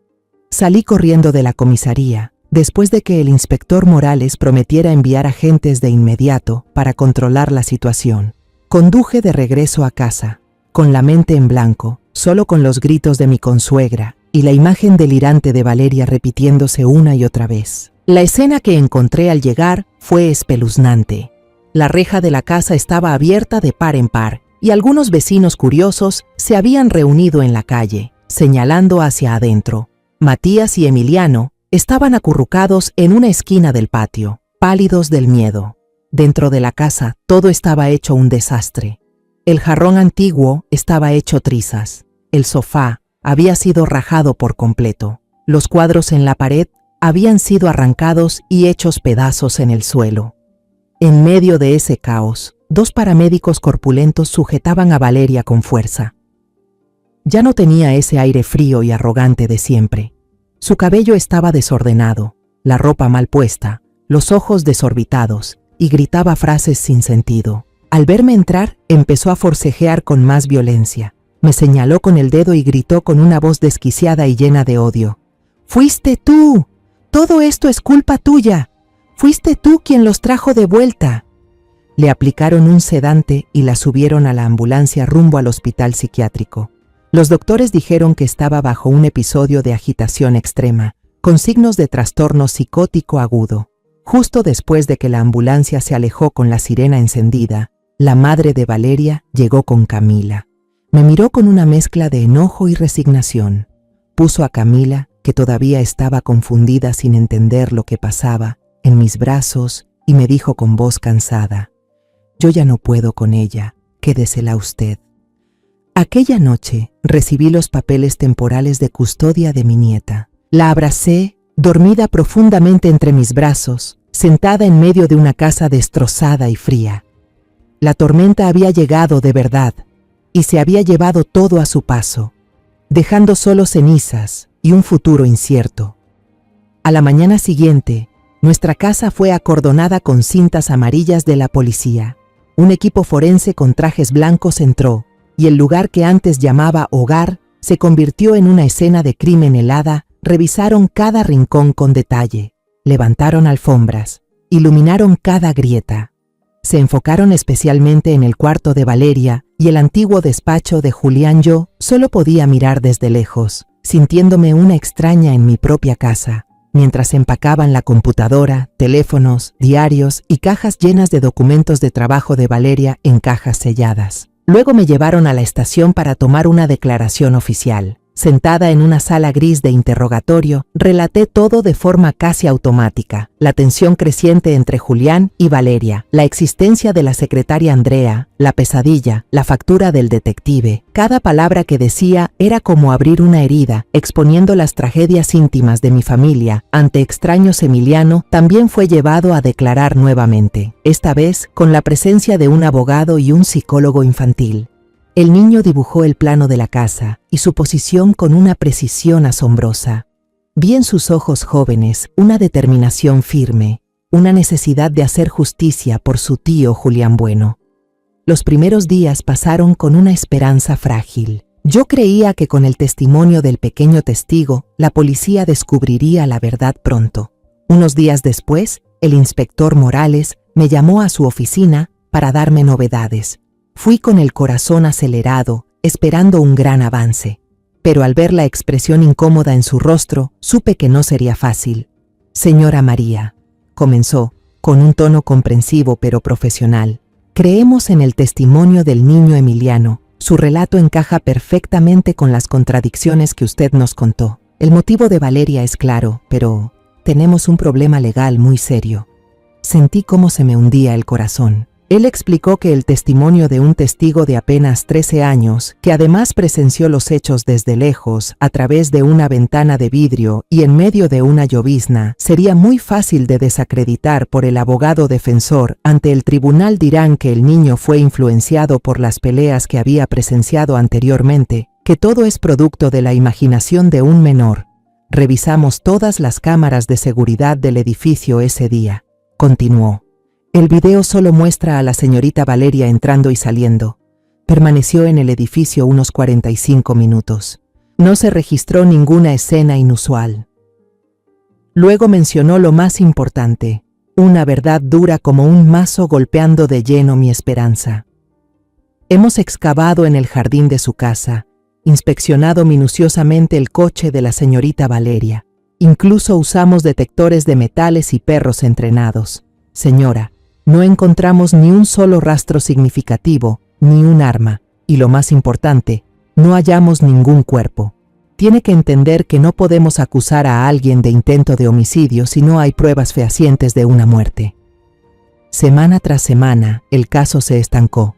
Speaker 1: Salí corriendo de la comisaría, después de que el inspector Morales prometiera enviar agentes de inmediato para controlar la situación. Conduje de regreso a casa, con la mente en blanco, solo con los gritos de mi consuegra y la imagen delirante de Valeria repitiéndose una y otra vez. La escena que encontré al llegar fue espeluznante. La reja de la casa estaba abierta de par en par y algunos vecinos curiosos se habían reunido en la calle, señalando hacia adentro. Matías y Emiliano estaban acurrucados en una esquina del patio, pálidos del miedo. Dentro de la casa todo estaba hecho un desastre. El jarrón antiguo estaba hecho trizas. El sofá había sido rajado por completo. Los cuadros en la pared habían sido arrancados y hechos pedazos en el suelo. En medio de ese caos, 2 paramédicos corpulentos sujetaban a Valeria con fuerza. Ya no tenía ese aire frío y arrogante de siempre. Su cabello estaba desordenado, la ropa mal puesta, los ojos desorbitados, y gritaba frases sin sentido. Al verme entrar, empezó a forcejear con más violencia. Me señaló con el dedo y gritó con una voz desquiciada y llena de odio. ¡Fuiste tú! ¡Todo esto es culpa tuya! ¡Fuiste tú quien los trajo de vuelta! Le aplicaron un sedante y la subieron a la ambulancia rumbo al hospital psiquiátrico. Los doctores dijeron que estaba bajo un episodio de agitación extrema, con signos de trastorno psicótico agudo. Justo después de que la ambulancia se alejó con la sirena encendida, la madre de Valeria llegó con Camila. Me miró con una mezcla de enojo y resignación. Puso a Camila, que todavía estaba confundida sin entender lo que pasaba, en mis brazos y me dijo con voz cansada, «Yo ya no puedo con ella, quédesela usted». Aquella noche recibí los papeles temporales de custodia de mi nieta. La abracé, dormida profundamente entre mis brazos, sentada en medio de una casa destrozada y fría. La tormenta había llegado de verdad y se había llevado todo a su paso, dejando solo cenizas y un futuro incierto. A la mañana siguiente, nuestra casa fue acordonada con cintas amarillas de la policía. Un equipo forense con trajes blancos entró, y el lugar que antes llamaba hogar se convirtió en una escena de crimen helada. Revisaron cada rincón con detalle, levantaron alfombras, iluminaron cada grieta. Se enfocaron especialmente en el cuarto de Valeria y el antiguo despacho de Julián. Yo solo podía mirar desde lejos, sintiéndome una extraña en mi propia casa, mientras empacaban la computadora, teléfonos, diarios y cajas llenas de documentos de trabajo de Valeria en cajas selladas. Luego me llevaron a la estación para tomar una declaración oficial. Sentada en una sala gris de interrogatorio, relaté todo de forma casi automática. La tensión creciente entre Julián y Valeria, la existencia de la secretaria Andrea, la pesadilla, la factura del detective. Cada palabra que decía era como abrir una herida, exponiendo las tragedias íntimas de mi familia. Ante extraños, Emiliano también fue llevado a declarar nuevamente, esta vez con la presencia de un abogado y un psicólogo infantil. El niño dibujó el plano de la casa y su posición con una precisión asombrosa. Vi en sus ojos jóvenes una determinación firme, una necesidad de hacer justicia por su tío Julián Bueno. Los primeros días pasaron con una esperanza frágil. Yo creía que con el testimonio del pequeño testigo, la policía descubriría la verdad pronto. Unos días después, el inspector Morales me llamó a su oficina para darme novedades. Fui con el corazón acelerado, esperando un gran avance. Pero al ver la expresión incómoda en su rostro, supe que no sería fácil. Señora María, comenzó, con un tono comprensivo pero profesional. Creemos en el testimonio del niño Emiliano. Su relato encaja perfectamente con las contradicciones que usted nos contó. El motivo de Valeria es claro, pero tenemos un problema legal muy serio. Sentí cómo se me hundía el corazón. Él explicó que el testimonio de un testigo de apenas 13 años, que además presenció los hechos desde lejos, a través de una ventana de vidrio y en medio de una llovizna, sería muy fácil de desacreditar por el abogado defensor. Ante el tribunal dirán que el niño fue influenciado por las peleas que había presenciado anteriormente, que todo es producto de la imaginación de un menor. Revisamos todas las cámaras de seguridad del edificio ese día. Continuó. El video solo muestra a la señorita Valeria entrando y saliendo. Permaneció en el edificio unos 45 minutos. No se registró ninguna escena inusual. Luego mencionó lo más importante, una verdad dura como un mazo golpeando de lleno mi esperanza. Hemos excavado en el jardín de su casa, inspeccionado minuciosamente el coche de la señorita Valeria. Incluso usamos detectores de metales y perros entrenados. Señora, no encontramos ni un solo rastro significativo, ni un arma, y lo más importante, no hallamos ningún cuerpo. Tiene que entender que no podemos acusar a alguien de intento de homicidio si no hay pruebas fehacientes de una muerte. Semana tras semana, el caso se estancó.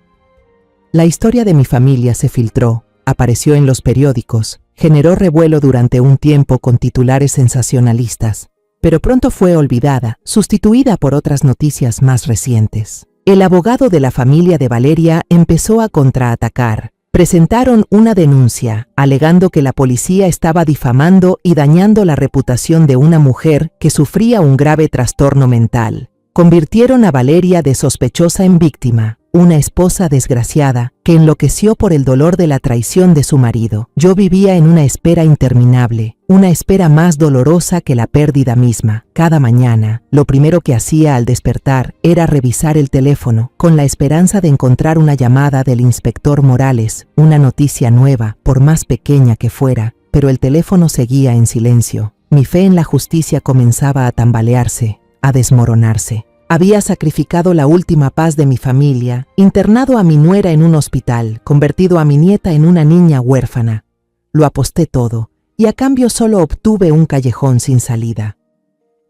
Speaker 1: La historia de mi familia se filtró, apareció en los periódicos, generó revuelo durante un tiempo con titulares sensacionalistas, pero pronto fue olvidada, sustituida por otras noticias más recientes. El abogado de la familia de Valeria empezó a contraatacar. Presentaron una denuncia, alegando que la policía estaba difamando y dañando la reputación de una mujer que sufría un grave trastorno mental. Convirtieron a Valeria de sospechosa en víctima, una esposa desgraciada que enloqueció por el dolor de la traición de su marido. Yo vivía en una espera interminable, una espera más dolorosa que la pérdida misma. Cada mañana, lo primero que hacía al despertar era revisar el teléfono, con la esperanza de encontrar una llamada del inspector Morales, una noticia nueva, por más pequeña que fuera, pero el teléfono seguía en silencio. Mi fe en la justicia comenzaba a tambalearse, a desmoronarse. Había sacrificado la última paz de mi familia, internado a mi nuera en un hospital, convertido a mi nieta en una niña huérfana. Lo aposté todo, y a cambio solo obtuve un callejón sin salida.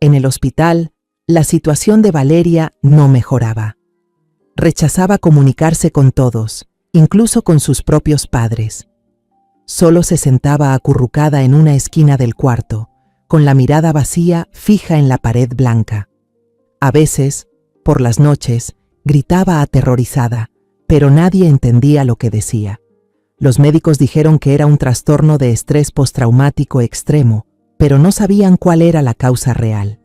Speaker 1: En el hospital, la situación de Valeria no mejoraba. Rechazaba comunicarse con todos, incluso con sus propios padres. Solo se sentaba acurrucada en una esquina del cuarto, con la mirada vacía fija en la pared blanca. A veces, por las noches, gritaba aterrorizada, pero nadie entendía lo que decía. Los médicos dijeron que era un trastorno de estrés postraumático extremo, pero no sabían cuál era la causa real.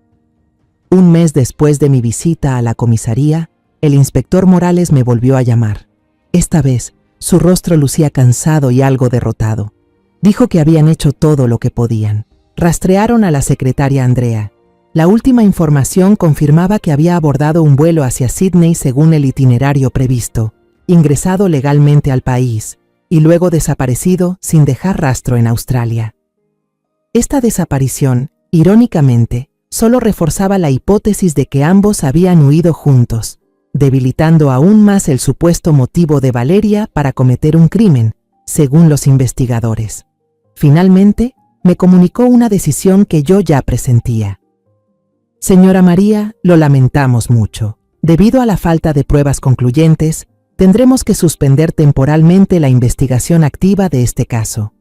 Speaker 1: Un mes después de mi visita a la comisaría, el inspector Morales me volvió a llamar. Esta vez, su rostro lucía cansado y algo derrotado. Dijo que habían hecho todo lo que podían. Rastrearon a la secretaria Andrea. La última información confirmaba que había abordado un vuelo hacia Sydney según el itinerario previsto, ingresado legalmente al país y luego desaparecido sin dejar rastro en Australia. Esta desaparición, irónicamente, solo reforzaba la hipótesis de que ambos habían huido juntos, debilitando aún más el supuesto motivo de Valeria para cometer un crimen, según los investigadores. Finalmente, me comunicó una decisión que yo ya presentía. Señora María, lo lamentamos mucho. Debido a la falta de pruebas concluyentes, tendremos que suspender temporalmente la investigación activa de este caso.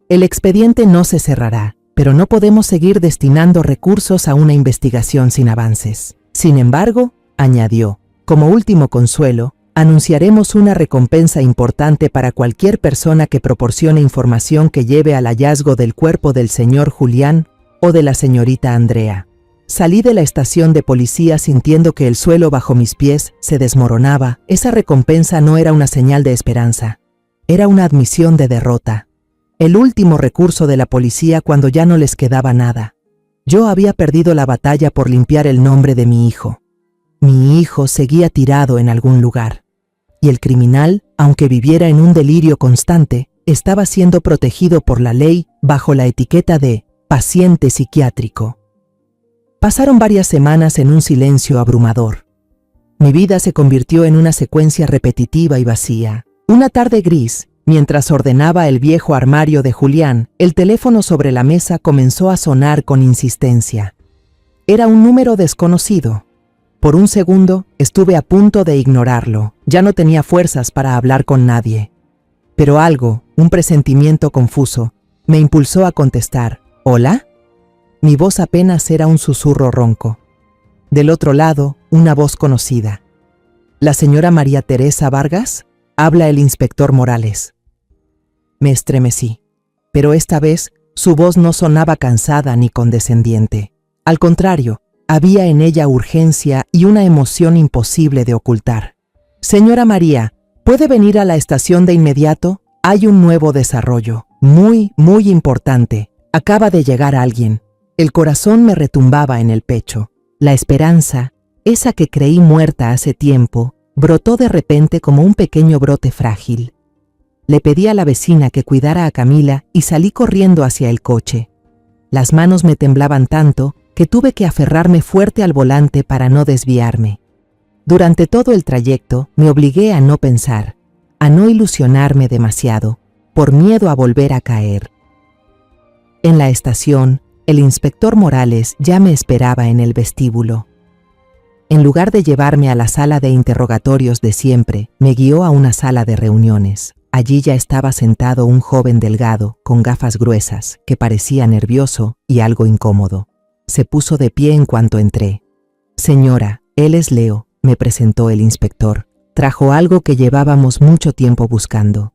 Speaker 1: El expediente no se cerrará, pero no podemos seguir destinando recursos a una investigación sin avances. Sin embargo, añadió, como último consuelo, anunciaremos una recompensa importante para cualquier persona que proporcione información que lleve al hallazgo del cuerpo del señor Julián o de la señorita Andrea. Salí de la estación de policía sintiendo que el suelo bajo mis pies se desmoronaba. Esa recompensa no era una señal de esperanza, era una admisión de derrota. El último recurso de la policía cuando ya no les quedaba nada. Yo había perdido la batalla por limpiar el nombre de mi hijo. Mi hijo seguía tirado en algún lugar. Y el criminal, aunque viviera en un delirio constante, estaba siendo protegido por la ley bajo la etiqueta de paciente psiquiátrico. Pasaron varias semanas en un silencio abrumador. Mi vida se convirtió en una secuencia repetitiva y vacía. Una tarde gris, mientras ordenaba el viejo armario de Julián, el teléfono sobre la mesa comenzó a sonar con insistencia. Era un número desconocido. Por un segundo estuve a punto de ignorarlo. Ya no tenía fuerzas para hablar con nadie. Pero algo, un presentimiento confuso, me impulsó a contestar. ¿Hola? Mi voz apenas era un susurro ronco. Del otro lado, una voz conocida. ¿La señora María Teresa Vargas? Habla el inspector Morales. Me estremecí, pero esta vez su voz no sonaba cansada ni condescendiente. Al contrario, había en ella urgencia y una emoción imposible de ocultar. Señora María, ¿puede venir a la estación de inmediato? Hay un nuevo desarrollo, muy importante. Acaba de llegar alguien. El corazón me retumbaba en el pecho. La esperanza, esa que creí muerta hace tiempo, brotó de repente como un pequeño brote frágil. Le pedí a la vecina que cuidara a Camila y salí corriendo hacia el coche. Las manos me temblaban tanto que tuve que aferrarme fuerte al volante para no desviarme. Durante todo el trayecto me obligué a no pensar, a no ilusionarme demasiado, por miedo a volver a caer. En la estación, el inspector Morales ya me esperaba en el vestíbulo. En lugar de llevarme a la sala de interrogatorios de siempre, me guió a una sala de reuniones. Allí ya estaba sentado un joven delgado, con gafas gruesas, que parecía nervioso y algo incómodo. Se puso de pie en cuanto entré. Señora, él es Leo, me presentó el inspector. Trajo algo que llevábamos mucho tiempo buscando.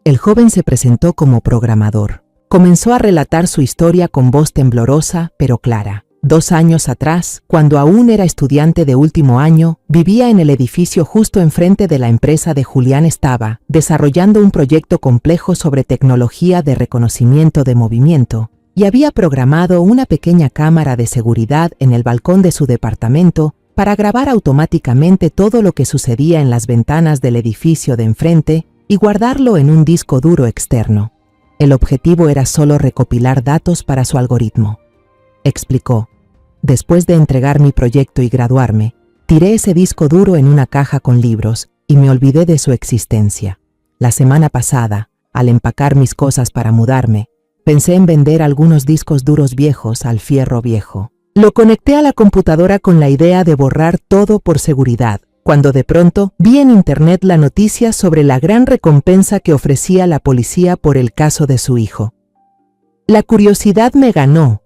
Speaker 1: El joven se presentó como programador. Comenzó a relatar su historia con voz temblorosa pero clara. 2 años atrás, cuando aún era estudiante de último año, vivía en el edificio justo enfrente de la empresa de Julián. Estaba desarrollando un proyecto complejo sobre tecnología de reconocimiento de movimiento y había programado una pequeña cámara de seguridad en el balcón de su departamento para grabar automáticamente todo lo que sucedía en las ventanas del edificio de enfrente y guardarlo en un disco duro externo. El objetivo era solo recopilar datos para su algoritmo. Explicó. Después de entregar mi proyecto y graduarme, tiré ese disco duro en una caja con libros y me olvidé de su existencia. La semana pasada, al empacar mis cosas para mudarme, pensé en vender algunos discos duros viejos al fierro viejo. Lo conecté a la computadora con la idea de borrar todo por seguridad, cuando de pronto vi en internet la noticia sobre la gran recompensa que ofrecía la policía por el caso de su hijo. La curiosidad me ganó,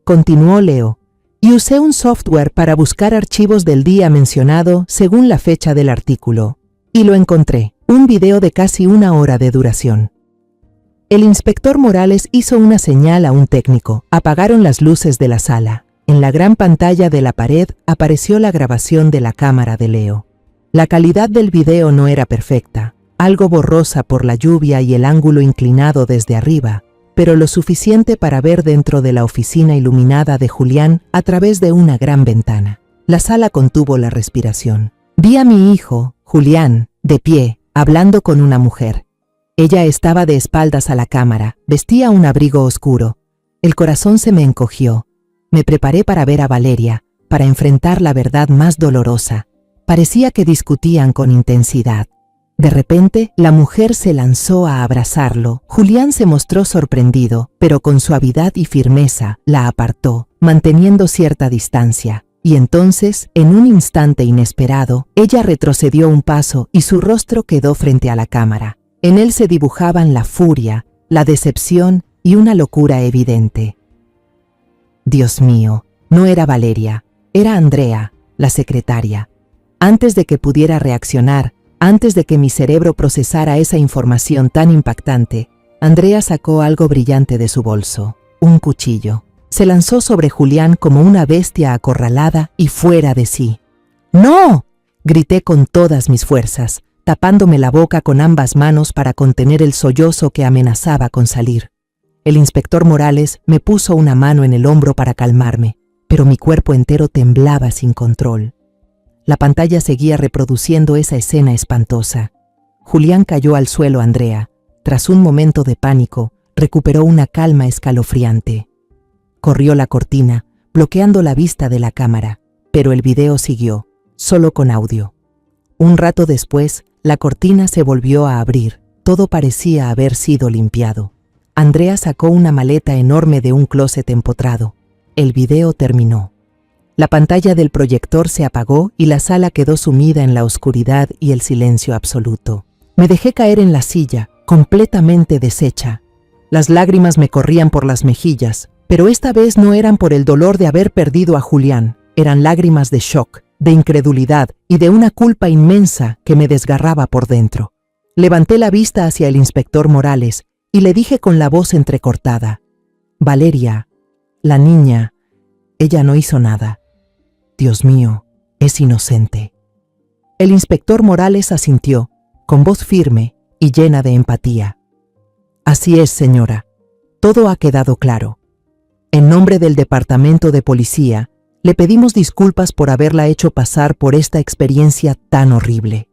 Speaker 1: continuó Leo, y usé un software para buscar archivos del día mencionado según la fecha del artículo. Y lo encontré, un video de casi 1 hora de duración. El inspector Morales hizo una señal a un técnico. Apagaron las luces de la sala. En la gran pantalla de la pared apareció la grabación de la cámara de Leo. La calidad del video no era perfecta, algo borrosa por la lluvia y el ángulo inclinado desde arriba, pero lo suficiente para ver dentro de la oficina iluminada de Julián a través de una gran ventana. La sala contuvo la respiración. Vi a mi hijo, Julián, de pie, hablando con una mujer. Ella estaba de espaldas a la cámara, vestía un abrigo oscuro. El corazón se me encogió. Me preparé para ver a Valeria, para enfrentar la verdad más dolorosa. Parecía que discutían con intensidad. De repente, la mujer se lanzó a abrazarlo. Julián se mostró sorprendido, pero con suavidad y firmeza la apartó, manteniendo cierta distancia. Y entonces, en un instante inesperado, ella retrocedió un paso y su rostro quedó frente a la cámara. En él se dibujaban la furia, la decepción y una locura evidente. Dios mío, no era Valeria, era Andrea, la secretaria. Antes de que pudiera reaccionar, antes de que mi cerebro procesara esa información tan impactante, Andrea sacó algo brillante de su bolso, un cuchillo. Se lanzó sobre Julián como una bestia acorralada y fuera de sí. ¡No!, grité con todas mis fuerzas, tapándome la boca con ambas manos para contener el sollozo que amenazaba con salir. El inspector Morales me puso una mano en el hombro para calmarme, pero mi cuerpo entero temblaba sin control. La pantalla seguía reproduciendo esa escena espantosa. Julián cayó al suelo a Andrea. Tras un momento de pánico, recuperó una calma escalofriante. Corrió la cortina, bloqueando la vista de la cámara, pero el video siguió, solo con audio. Un rato después, la cortina se volvió a abrir. Todo parecía haber sido limpiado. Andrea sacó una maleta enorme de un closet empotrado. El video terminó. La pantalla del proyector se apagó y la sala quedó sumida en la oscuridad y el silencio absoluto. Me dejé caer en la silla, completamente deshecha. Las lágrimas me corrían por las mejillas, pero esta vez no eran por el dolor de haber perdido a Julián. Eran lágrimas de shock, de incredulidad y de una culpa inmensa que me desgarraba por dentro. Levanté la vista hacia el inspector Morales y le dije con la voz entrecortada: «Valeria, la niña, ella no hizo nada. Dios mío, es inocente». El inspector Morales asintió, con voz firme y llena de empatía. «Así es, señora. Todo ha quedado claro. En nombre del Departamento de Policía, le pedimos disculpas por haberla hecho pasar por esta experiencia tan horrible».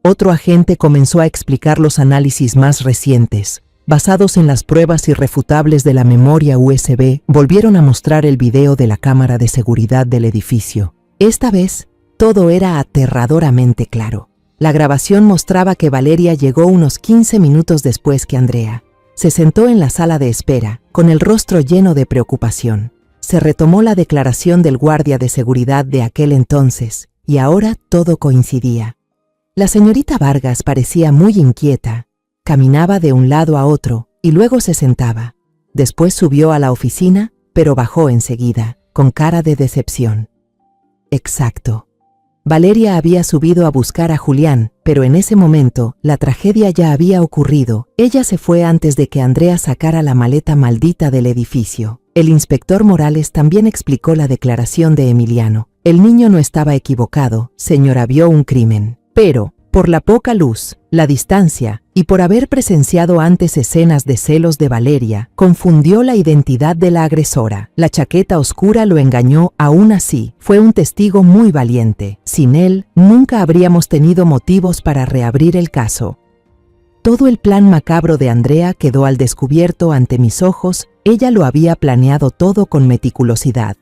Speaker 1: Otro agente comenzó a explicar los análisis más recientes. Basados en las pruebas irrefutables de la memoria USB, volvieron a mostrar el video de la cámara de seguridad del edificio. Esta vez, todo era aterradoramente claro. La grabación mostraba que Valeria llegó unos 15 minutos después que Andrea. Se sentó en la sala de espera, con el rostro lleno de preocupación. Se retomó la declaración del guardia de seguridad de aquel entonces, y ahora todo coincidía. La señorita Vargas parecía muy inquieta. Caminaba de un lado a otro y luego se sentaba. Después subió a la oficina, pero bajó enseguida, con cara de decepción. Exacto. Valeria había subido a buscar a Julián, pero en ese momento la tragedia ya había ocurrido. Ella se fue antes de que Andrea sacara la maleta maldita del edificio. El inspector Morales también explicó la declaración de Emiliano. El niño no estaba equivocado, señora, vio un crimen. Pero, por la poca luz, la distancia y por haber presenciado antes escenas de celos de Valeria, confundió la identidad de la agresora. La chaqueta oscura lo engañó. Aún así, fue un testigo muy valiente. Sin él, nunca habríamos tenido motivos para reabrir el caso. Todo el plan macabro de Andrea quedó al descubierto ante mis ojos. Ella lo había planeado todo con meticulosidad.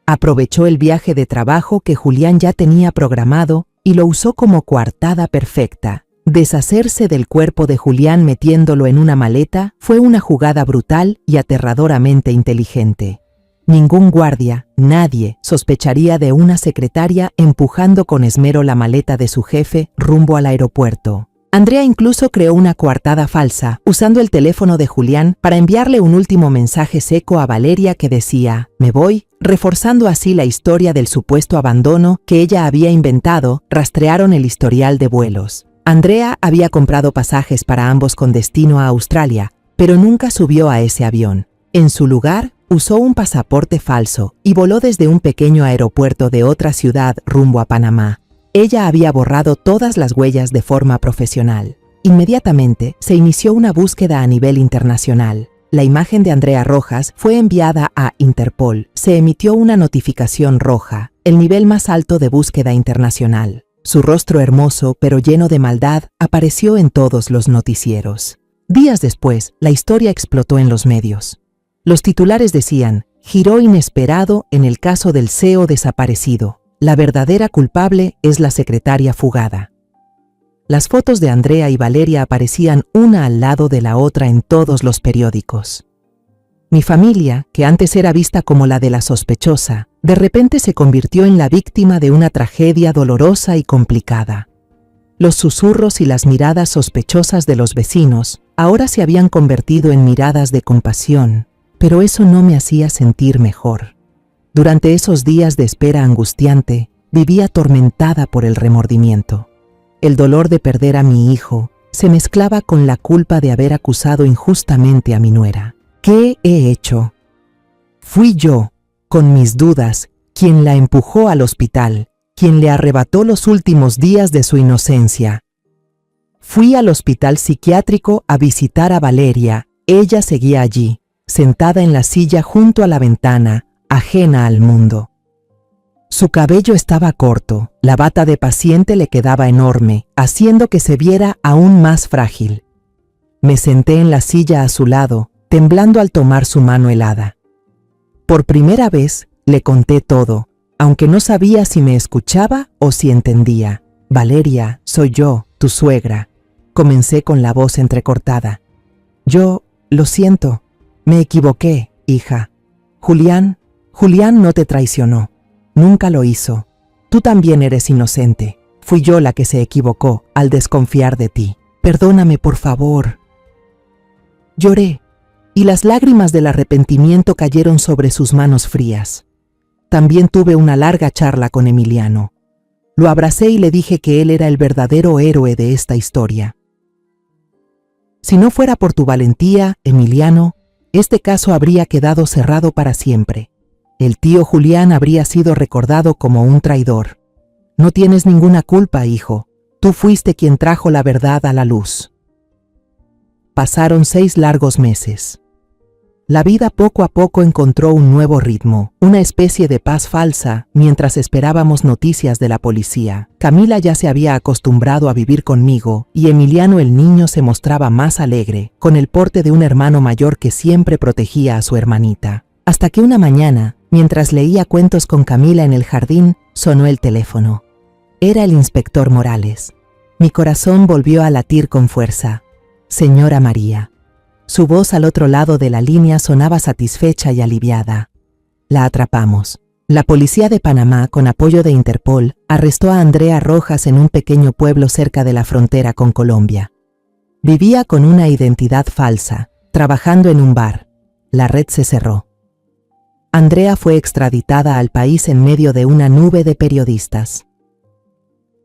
Speaker 1: Aprovechó el viaje de trabajo que Julián ya tenía programado y lo usó como coartada perfecta. Deshacerse del cuerpo de Julián metiéndolo en una maleta fue una jugada brutal y aterradoramente inteligente. Ningún guardia, nadie, sospecharía de una secretaria empujando con esmero la maleta de su jefe rumbo al aeropuerto. Andrea incluso creó una coartada falsa, usando el teléfono de Julián para enviarle un último mensaje seco a Valeria que decía: «Me voy», reforzando así la historia del supuesto abandono que ella había inventado. Rastrearon el historial de vuelos. Andrea había comprado pasajes para ambos con destino a Australia, pero nunca subió a ese avión. En su lugar, usó un pasaporte falso y voló desde un pequeño aeropuerto de otra ciudad rumbo a Panamá. Ella había borrado todas las huellas de forma profesional. Inmediatamente se inició una búsqueda a nivel internacional. La imagen de Andrea Rojas fue enviada a Interpol. Se emitió una notificación roja, el nivel más alto de búsqueda internacional. Su rostro hermoso, pero lleno de maldad, apareció en todos los noticieros. Días después, la historia explotó en los medios. Los titulares decían: «Giro inesperado en el caso del CEO desaparecido. La verdadera culpable es la secretaria fugada». Las fotos de Andrea y Valeria aparecían una al lado de la otra en todos los periódicos. Mi familia, que antes era vista como la de la sospechosa, de repente se convirtió en la víctima de una tragedia dolorosa y complicada. Los susurros y las miradas sospechosas de los vecinos ahora se habían convertido en miradas de compasión, pero eso no me hacía sentir mejor. Durante esos días de espera angustiante, vivía atormentada por el remordimiento. El dolor de perder a mi hijo se mezclaba con la culpa de haber acusado injustamente a mi nuera. ¿Qué he hecho? Fui yo, con mis dudas, quien la empujó al hospital, quien le arrebató los últimos días de su inocencia. Fui al hospital psiquiátrico a visitar a Valeria. Ella seguía allí, sentada en la silla junto a la ventana, ajena al mundo. Su cabello estaba corto, la bata de paciente le quedaba enorme, haciendo que se viera aún más frágil. Me senté en la silla a su lado, temblando al tomar su mano helada. Por primera vez le conté todo, aunque no sabía si me escuchaba o si entendía. Valeria, soy yo, tu suegra. Comencé con la voz entrecortada. Yo, lo siento, me equivoqué, hija. Julián no te traicionó. Nunca lo hizo. Tú también eres inocente. Fui yo la que se equivocó al desconfiar de ti. Perdóname, por favor. Lloré, y las lágrimas del arrepentimiento cayeron sobre sus manos frías. También tuve una larga charla con Emiliano. Lo abracé y le dije que él era el verdadero héroe de esta historia. Si no fuera por tu valentía, Emiliano, este caso habría quedado cerrado para siempre. El tío Julián habría sido recordado como un traidor. No tienes ninguna culpa, hijo. Tú fuiste quien trajo la verdad a la luz. Pasaron 6 largos meses. La vida poco a poco encontró un nuevo ritmo, una especie de paz falsa, mientras esperábamos noticias de la policía. Camila ya se había acostumbrado a vivir conmigo, y Emiliano el niño se mostraba más alegre, con el porte de un hermano mayor que siempre protegía a su hermanita. Hasta que una mañana, mientras leía cuentos con Camila en el jardín, sonó el teléfono. Era el inspector Morales. Mi corazón volvió a latir con fuerza. Señora María. Su voz al otro lado de la línea sonaba satisfecha y aliviada. La atrapamos. La policía de Panamá, con apoyo de Interpol, arrestó a Andrea Rojas en un pequeño pueblo cerca de la frontera con Colombia. Vivía con una identidad falsa, trabajando en un bar. La red se cerró. Andrea fue extraditada al país en medio de una nube de periodistas.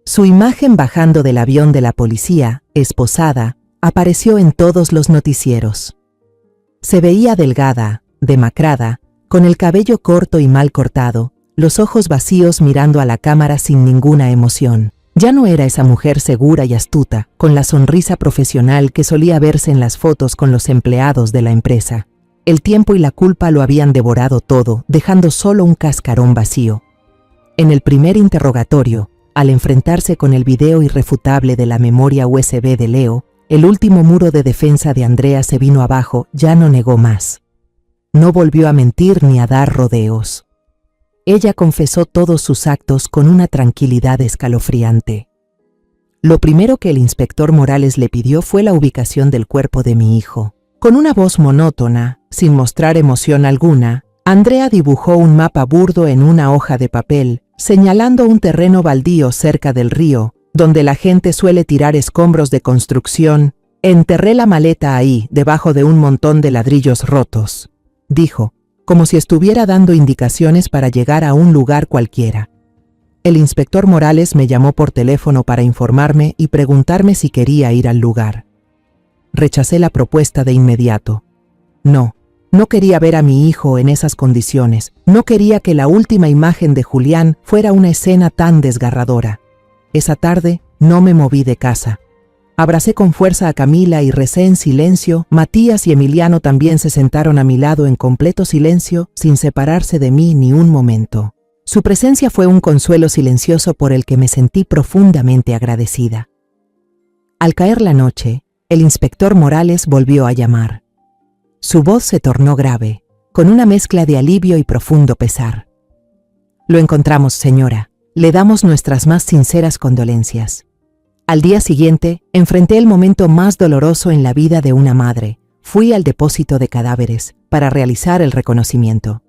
Speaker 1: Su imagen bajando del avión de la policía, esposada, apareció en todos los noticieros. Se veía delgada, demacrada, con el cabello corto y mal cortado, los ojos vacíos mirando a la cámara sin ninguna emoción. Ya no era esa mujer segura y astuta, con la sonrisa profesional que solía verse en las fotos con los empleados de la empresa. El tiempo y la culpa lo habían devorado todo, dejando solo un cascarón vacío. En el primer interrogatorio, al enfrentarse con el video irrefutable de la memoria USB de Leo, el último muro de defensa de Andrea se vino abajo, ya no negó más. No volvió a mentir ni a dar rodeos. Ella confesó todos sus actos con una tranquilidad escalofriante. Lo primero que el inspector Morales le pidió fue la ubicación del cuerpo de mi hijo. Con una voz monótona, sin mostrar emoción alguna, Andrea dibujó un mapa burdo en una hoja de papel, señalando un terreno baldío cerca del río, donde la gente suele tirar escombros de construcción. Enterré la maleta ahí, debajo de un montón de ladrillos rotos, dijo, como si estuviera dando indicaciones para llegar a un lugar cualquiera. El inspector Morales me llamó por teléfono para informarme y preguntarme si quería ir al lugar. Rechacé la propuesta de inmediato. No quería ver a mi hijo en esas condiciones. No quería que la última imagen de Julián fuera una escena tan desgarradora. Esa tarde no me moví de casa. Abracé con fuerza a Camila y recé en silencio. Matías y Emiliano también se sentaron a mi lado en completo silencio, sin separarse de mí ni un momento. Su presencia fue un consuelo silencioso por el que me sentí profundamente agradecida. Al caer la noche, el inspector Morales volvió a llamar. Su voz se tornó grave, con una mezcla de alivio y profundo pesar. Lo encontramos, señora. Le damos nuestras más sinceras condolencias. Al día siguiente, enfrenté el momento más doloroso en la vida de una madre. Fui al depósito de cadáveres para realizar el reconocimiento.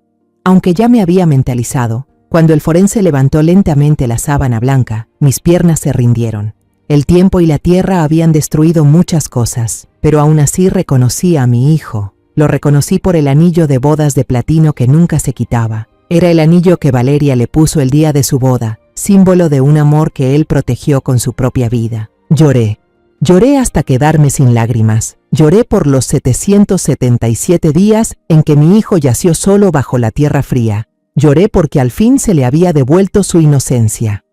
Speaker 1: Aunque ya me había mentalizado, cuando el forense levantó lentamente la sábana blanca, mis piernas se rindieron. El tiempo y la tierra habían destruido muchas cosas, pero aún así reconocí a mi hijo. Lo reconocí por el anillo de bodas de platino que nunca se quitaba. Era el anillo que Valeria le puso el día de su boda, símbolo de un amor que él protegió con su propia vida. Lloré hasta quedarme sin lágrimas. Lloré por los 777 días en que mi hijo yació solo bajo la tierra fría. Lloré porque al fin se le había devuelto su inocencia.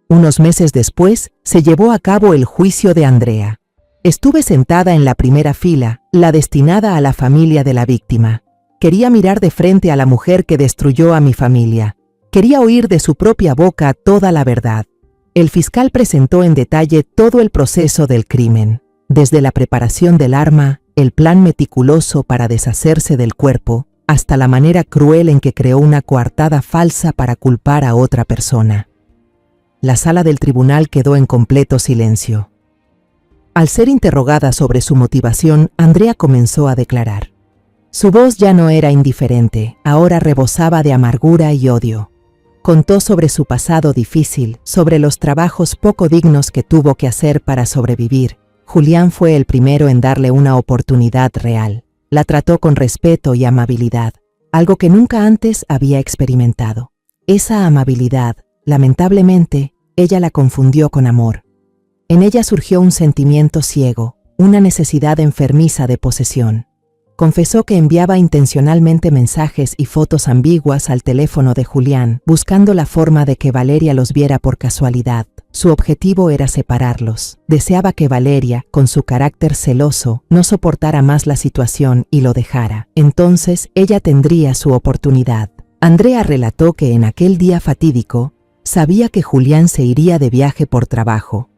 Speaker 1: Unos meses después, se llevó a cabo el juicio de Andrea. Estuve sentada en la primera fila, la destinada a la familia de la víctima. Quería mirar de frente a la mujer que destruyó a mi familia. Quería oír de su propia boca toda la verdad. El fiscal presentó en detalle todo el proceso del crimen, desde la preparación del arma, el plan meticuloso para deshacerse del cuerpo, hasta la manera cruel en que creó una coartada falsa para culpar a otra persona. La sala del tribunal quedó en completo silencio. Al ser interrogada sobre su motivación, Andrea comenzó a declarar. Su voz ya no era indiferente, ahora rebosaba de amargura y odio. Contó sobre su pasado difícil, sobre los trabajos poco dignos que tuvo que hacer para sobrevivir. Julián fue el primero en darle una oportunidad real. La trató con respeto y amabilidad, algo que nunca antes había experimentado. Esa amabilidad, lamentablemente, ella la confundió con amor. En ella surgió un sentimiento ciego, una necesidad enfermiza de posesión. Confesó que enviaba intencionalmente mensajes y fotos ambiguas al teléfono de Julián, buscando la forma de que Valeria los viera por casualidad. Su objetivo era separarlos. Deseaba que Valeria, con su carácter celoso, no soportara más la situación y lo dejara. Entonces, ella tendría su oportunidad. Andrea relató que en aquel día fatídico, sabía que Julián se iría de viaje por trabajo.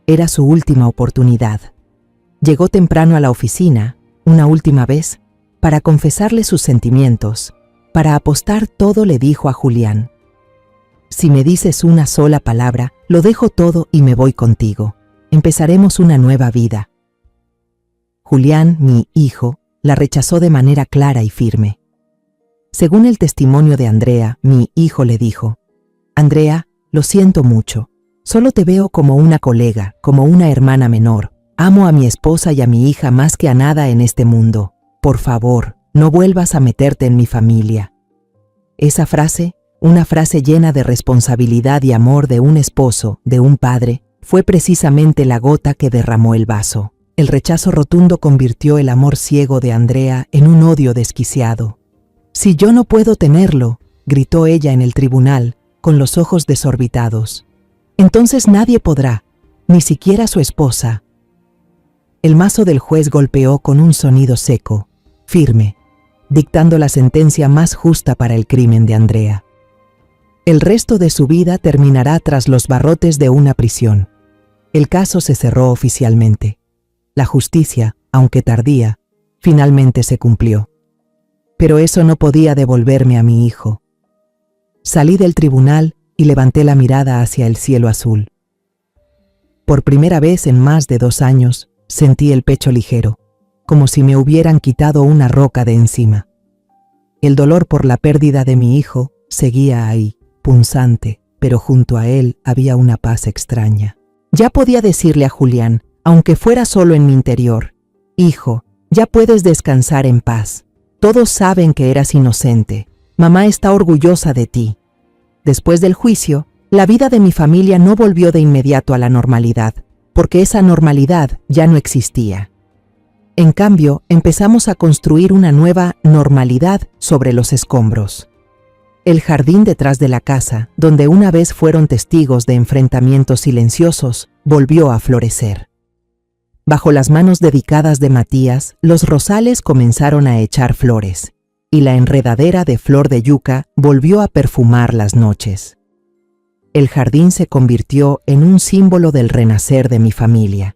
Speaker 1: Era su última oportunidad. Llegó temprano a la oficina, una última vez, para confesarle sus sentimientos. Para apostar todo le dijo a Julián: si me dices una sola palabra, lo dejo todo y me voy contigo. Empezaremos una nueva vida. Julián, mi hijo, la rechazó de manera clara y firme. Según el testimonio de Andrea, mi hijo le dijo: Andrea, lo siento mucho. Solo te veo como una colega, como una hermana menor. Amo a mi esposa y a mi hija más que a nada en este mundo. Por favor, no vuelvas a meterte en mi familia. Esa frase, una frase llena de responsabilidad y amor de un esposo, de un padre, fue precisamente la gota que derramó el vaso. El rechazo rotundo convirtió el amor ciego de Andrea en un odio desquiciado. Si yo no puedo tenerlo, gritó ella en el tribunal, con los ojos desorbitados, entonces nadie podrá, ni siquiera su esposa. El mazo del juez golpeó con un sonido seco, firme, dictando la sentencia más justa para el crimen de Andrea. El resto de su vida terminará tras los barrotes de una prisión. El caso se cerró oficialmente. La justicia, aunque tardía, finalmente se cumplió. Pero eso no podía devolverme a mi hijo. Salí del tribunal y levanté la mirada hacia el cielo azul. Por primera vez en más de 2 años, sentí el pecho ligero, como si me hubieran quitado una roca de encima. El dolor por la pérdida de mi hijo seguía ahí, punzante, pero junto a él había una paz extraña. Ya podía decirle a Julián, aunque fuera solo en mi interior: hijo, ya puedes descansar en paz. Todos saben que eras inocente. Mamá está orgullosa de ti. Después del juicio, la vida de mi familia no volvió de inmediato a la normalidad, porque esa normalidad ya no existía. En cambio, empezamos a construir una nueva normalidad sobre los escombros. El jardín detrás de la casa, donde una vez fueron testigos de enfrentamientos silenciosos, volvió a florecer. Bajo las manos dedicadas de Matías, los rosales comenzaron a echar flores, y la enredadera de flor de yuca volvió a perfumar las noches. El jardín se convirtió en un símbolo del renacer de mi familia.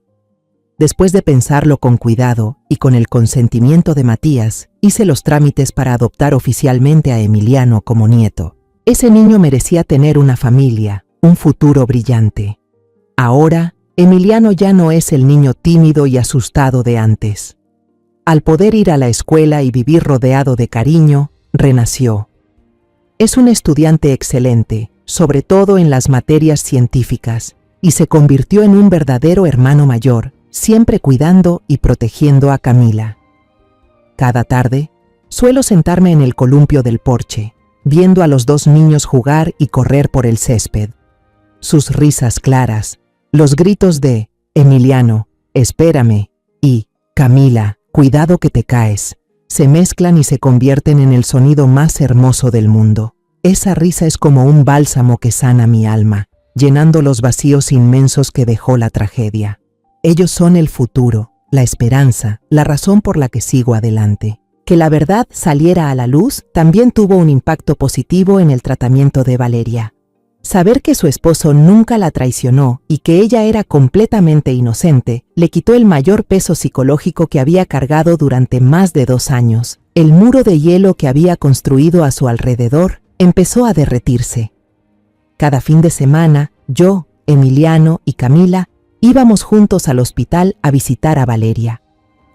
Speaker 1: Después de pensarlo con cuidado y con el consentimiento de Matías, hice los trámites para adoptar oficialmente a Emiliano como nieto. Ese niño merecía tener una familia, un futuro brillante. Ahora, Emiliano ya no es el niño tímido y asustado de antes. Al poder ir a la escuela y vivir rodeado de cariño, renació. Es un estudiante excelente, sobre todo en las materias científicas, y se convirtió en un verdadero hermano mayor, siempre cuidando y protegiendo a Camila. Cada tarde, suelo sentarme en el columpio del porche, viendo a los 2 niños jugar y correr por el césped. Sus risas claras, los gritos de «Emiliano, espérame» y Camila, cuidado que te caes. Se mezclan y se convierten en el sonido más hermoso del mundo. Esa risa es como un bálsamo que sana mi alma, llenando los vacíos inmensos que dejó la tragedia. Ellos son el futuro, la esperanza, la razón por la que sigo adelante. Que la verdad saliera a la luz también tuvo un impacto positivo en el tratamiento de Valeria. Saber que su esposo nunca la traicionó y que ella era completamente inocente le quitó el mayor peso psicológico que había cargado durante más de 2 años. El muro de hielo que había construido a su alrededor empezó a derretirse. Cada fin de semana, yo, Emiliano y Camila íbamos juntos al hospital a visitar a Valeria.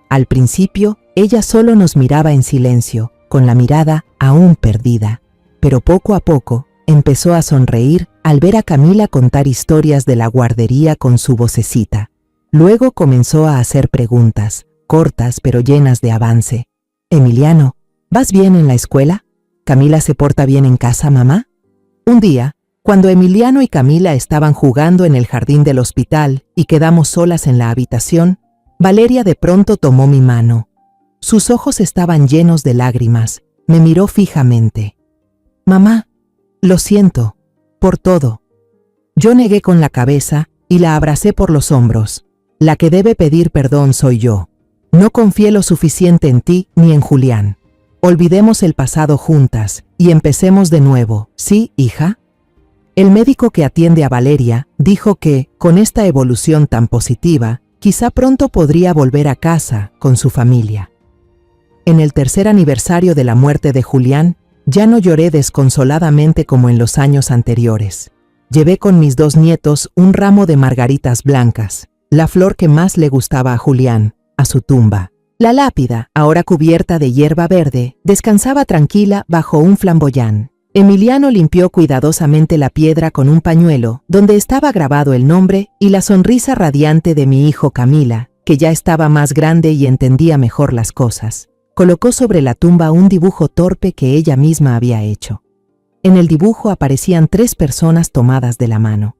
Speaker 1: Al principio, ella solo nos miraba en silencio, con la mirada aún perdida, pero poco a poco empezó a sonreír al ver a Camila contar historias de la guardería con su vocecita. Luego comenzó a hacer preguntas, cortas pero llenas de avance. «Emiliano, ¿vas bien en la escuela? ¿Camila se porta bien en casa, mamá?» Un día, cuando Emiliano y Camila estaban jugando en el jardín del hospital y quedamos solas en la habitación, Valeria de pronto tomó mi mano. Sus ojos estaban llenos de lágrimas. Me miró fijamente. «Mamá, lo siento, por todo». Yo negué con la cabeza y la abracé por los hombros. «La que debe pedir perdón soy yo. No confié lo suficiente en ti ni en Julián. Olvidemos el pasado juntas y empecemos de nuevo, ¿sí, hija?» El médico que atiende a Valeria dijo que, con esta evolución tan positiva, quizá pronto podría volver a casa con su familia. En el 3er aniversario de la muerte de Julián, ya no lloré desconsoladamente como en los años anteriores. Llevé con mis 2 nietos un ramo de margaritas blancas, la flor que más le gustaba a Julián, a su tumba. La lápida, ahora cubierta de hierba verde, descansaba tranquila bajo un flamboyán. Emiliano limpió cuidadosamente la piedra con un pañuelo, donde estaba grabado el nombre y la sonrisa radiante de mi hijo Camila, que ya estaba más grande y entendía mejor las cosas. Colocó sobre la tumba un dibujo torpe que ella misma había hecho. En el dibujo aparecían 3 personas tomadas de la mano.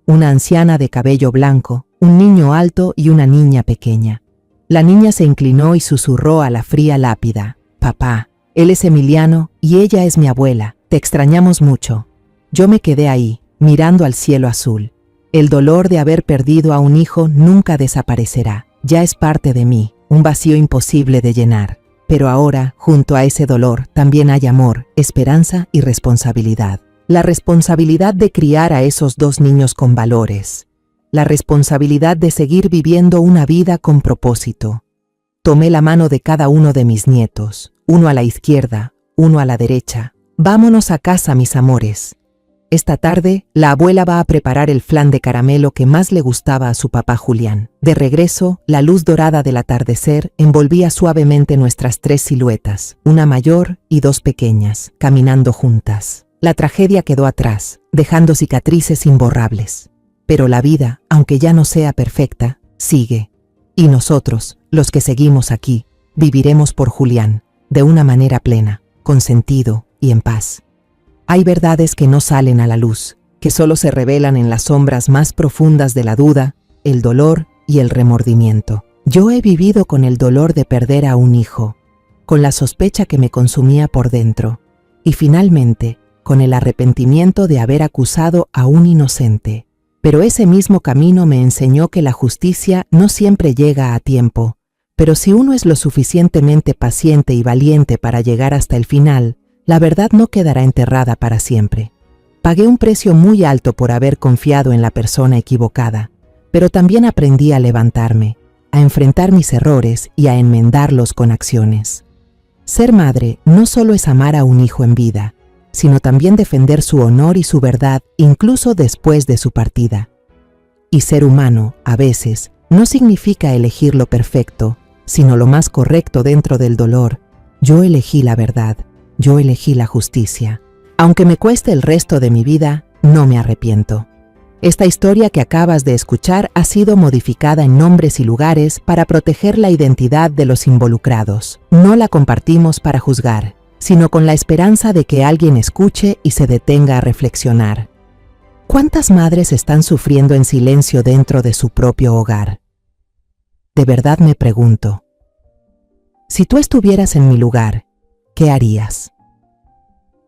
Speaker 1: Una anciana de cabello blanco, un niño alto y una niña pequeña. La niña se inclinó y susurró a la fría lápida: «Papá, él es Emiliano y ella es mi abuela. Te extrañamos mucho». Yo me quedé ahí, mirando al cielo azul. El dolor de haber perdido a un hijo nunca desaparecerá. Ya es parte de mí, un vacío imposible de llenar. Pero ahora, junto a ese dolor, también hay amor, esperanza y responsabilidad. La responsabilidad de criar a esos 2 niños con valores. La responsabilidad de seguir viviendo una vida con propósito. Tomé la mano de cada uno de mis nietos, uno a la izquierda, uno a la derecha. «Vámonos a casa, mis amores. Esta tarde, la abuela va a preparar el flan de caramelo que más le gustaba a su papá Julián». De regreso, la luz dorada del atardecer envolvía suavemente nuestras 3 siluetas, una mayor y 2 pequeñas, caminando juntas. La tragedia quedó atrás, dejando cicatrices imborrables. Pero la vida, aunque ya no sea perfecta, sigue. Y nosotros, los que seguimos aquí, viviremos por Julián, de una manera plena, con sentido y en paz. Hay verdades que no salen a la luz, que solo se revelan en las sombras más profundas de la duda, el dolor y el remordimiento. Yo he vivido con el dolor de perder a un hijo, con la sospecha que me consumía por dentro, y finalmente, con el arrepentimiento de haber acusado a un inocente. Pero ese mismo camino me enseñó que la justicia no siempre llega a tiempo, pero si uno es lo suficientemente paciente y valiente para llegar hasta el final, la verdad no quedará enterrada para siempre. Pagué un precio muy alto por haber confiado en la persona equivocada, pero también aprendí a levantarme, a enfrentar mis errores y a enmendarlos con acciones. Ser madre no solo es amar a un hijo en vida, sino también defender su honor y su verdad incluso después de su partida. Y ser humano, a veces, no significa elegir lo perfecto, sino lo más correcto dentro del dolor. Yo elegí la verdad. Yo elegí la justicia. Aunque me cueste el resto de mi vida, no me arrepiento. Esta historia que acabas de escuchar ha sido modificada en nombres y lugares para proteger la identidad de los involucrados. No la compartimos para juzgar, sino con la esperanza de que alguien escuche y se detenga a reflexionar. ¿Cuántas madres están sufriendo en silencio dentro de su propio hogar? De verdad me pregunto, Si tú estuvieras en mi lugar, ¿qué harías?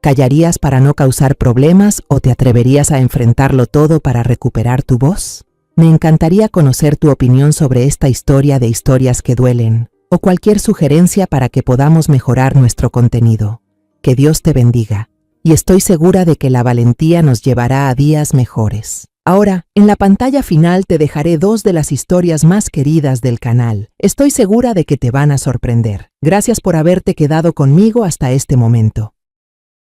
Speaker 1: ¿Callarías para no causar problemas o te atreverías a enfrentarlo todo para recuperar tu voz? Me encantaría conocer tu opinión sobre esta historia de historias que duelen, o cualquier sugerencia para que podamos mejorar nuestro contenido. Que Dios te bendiga, y estoy segura de que la valentía nos llevará a días mejores. Ahora, en la pantalla final te dejaré 2 de las historias más queridas del canal. Estoy segura de que te van a sorprender. Gracias por haberte quedado conmigo hasta este momento.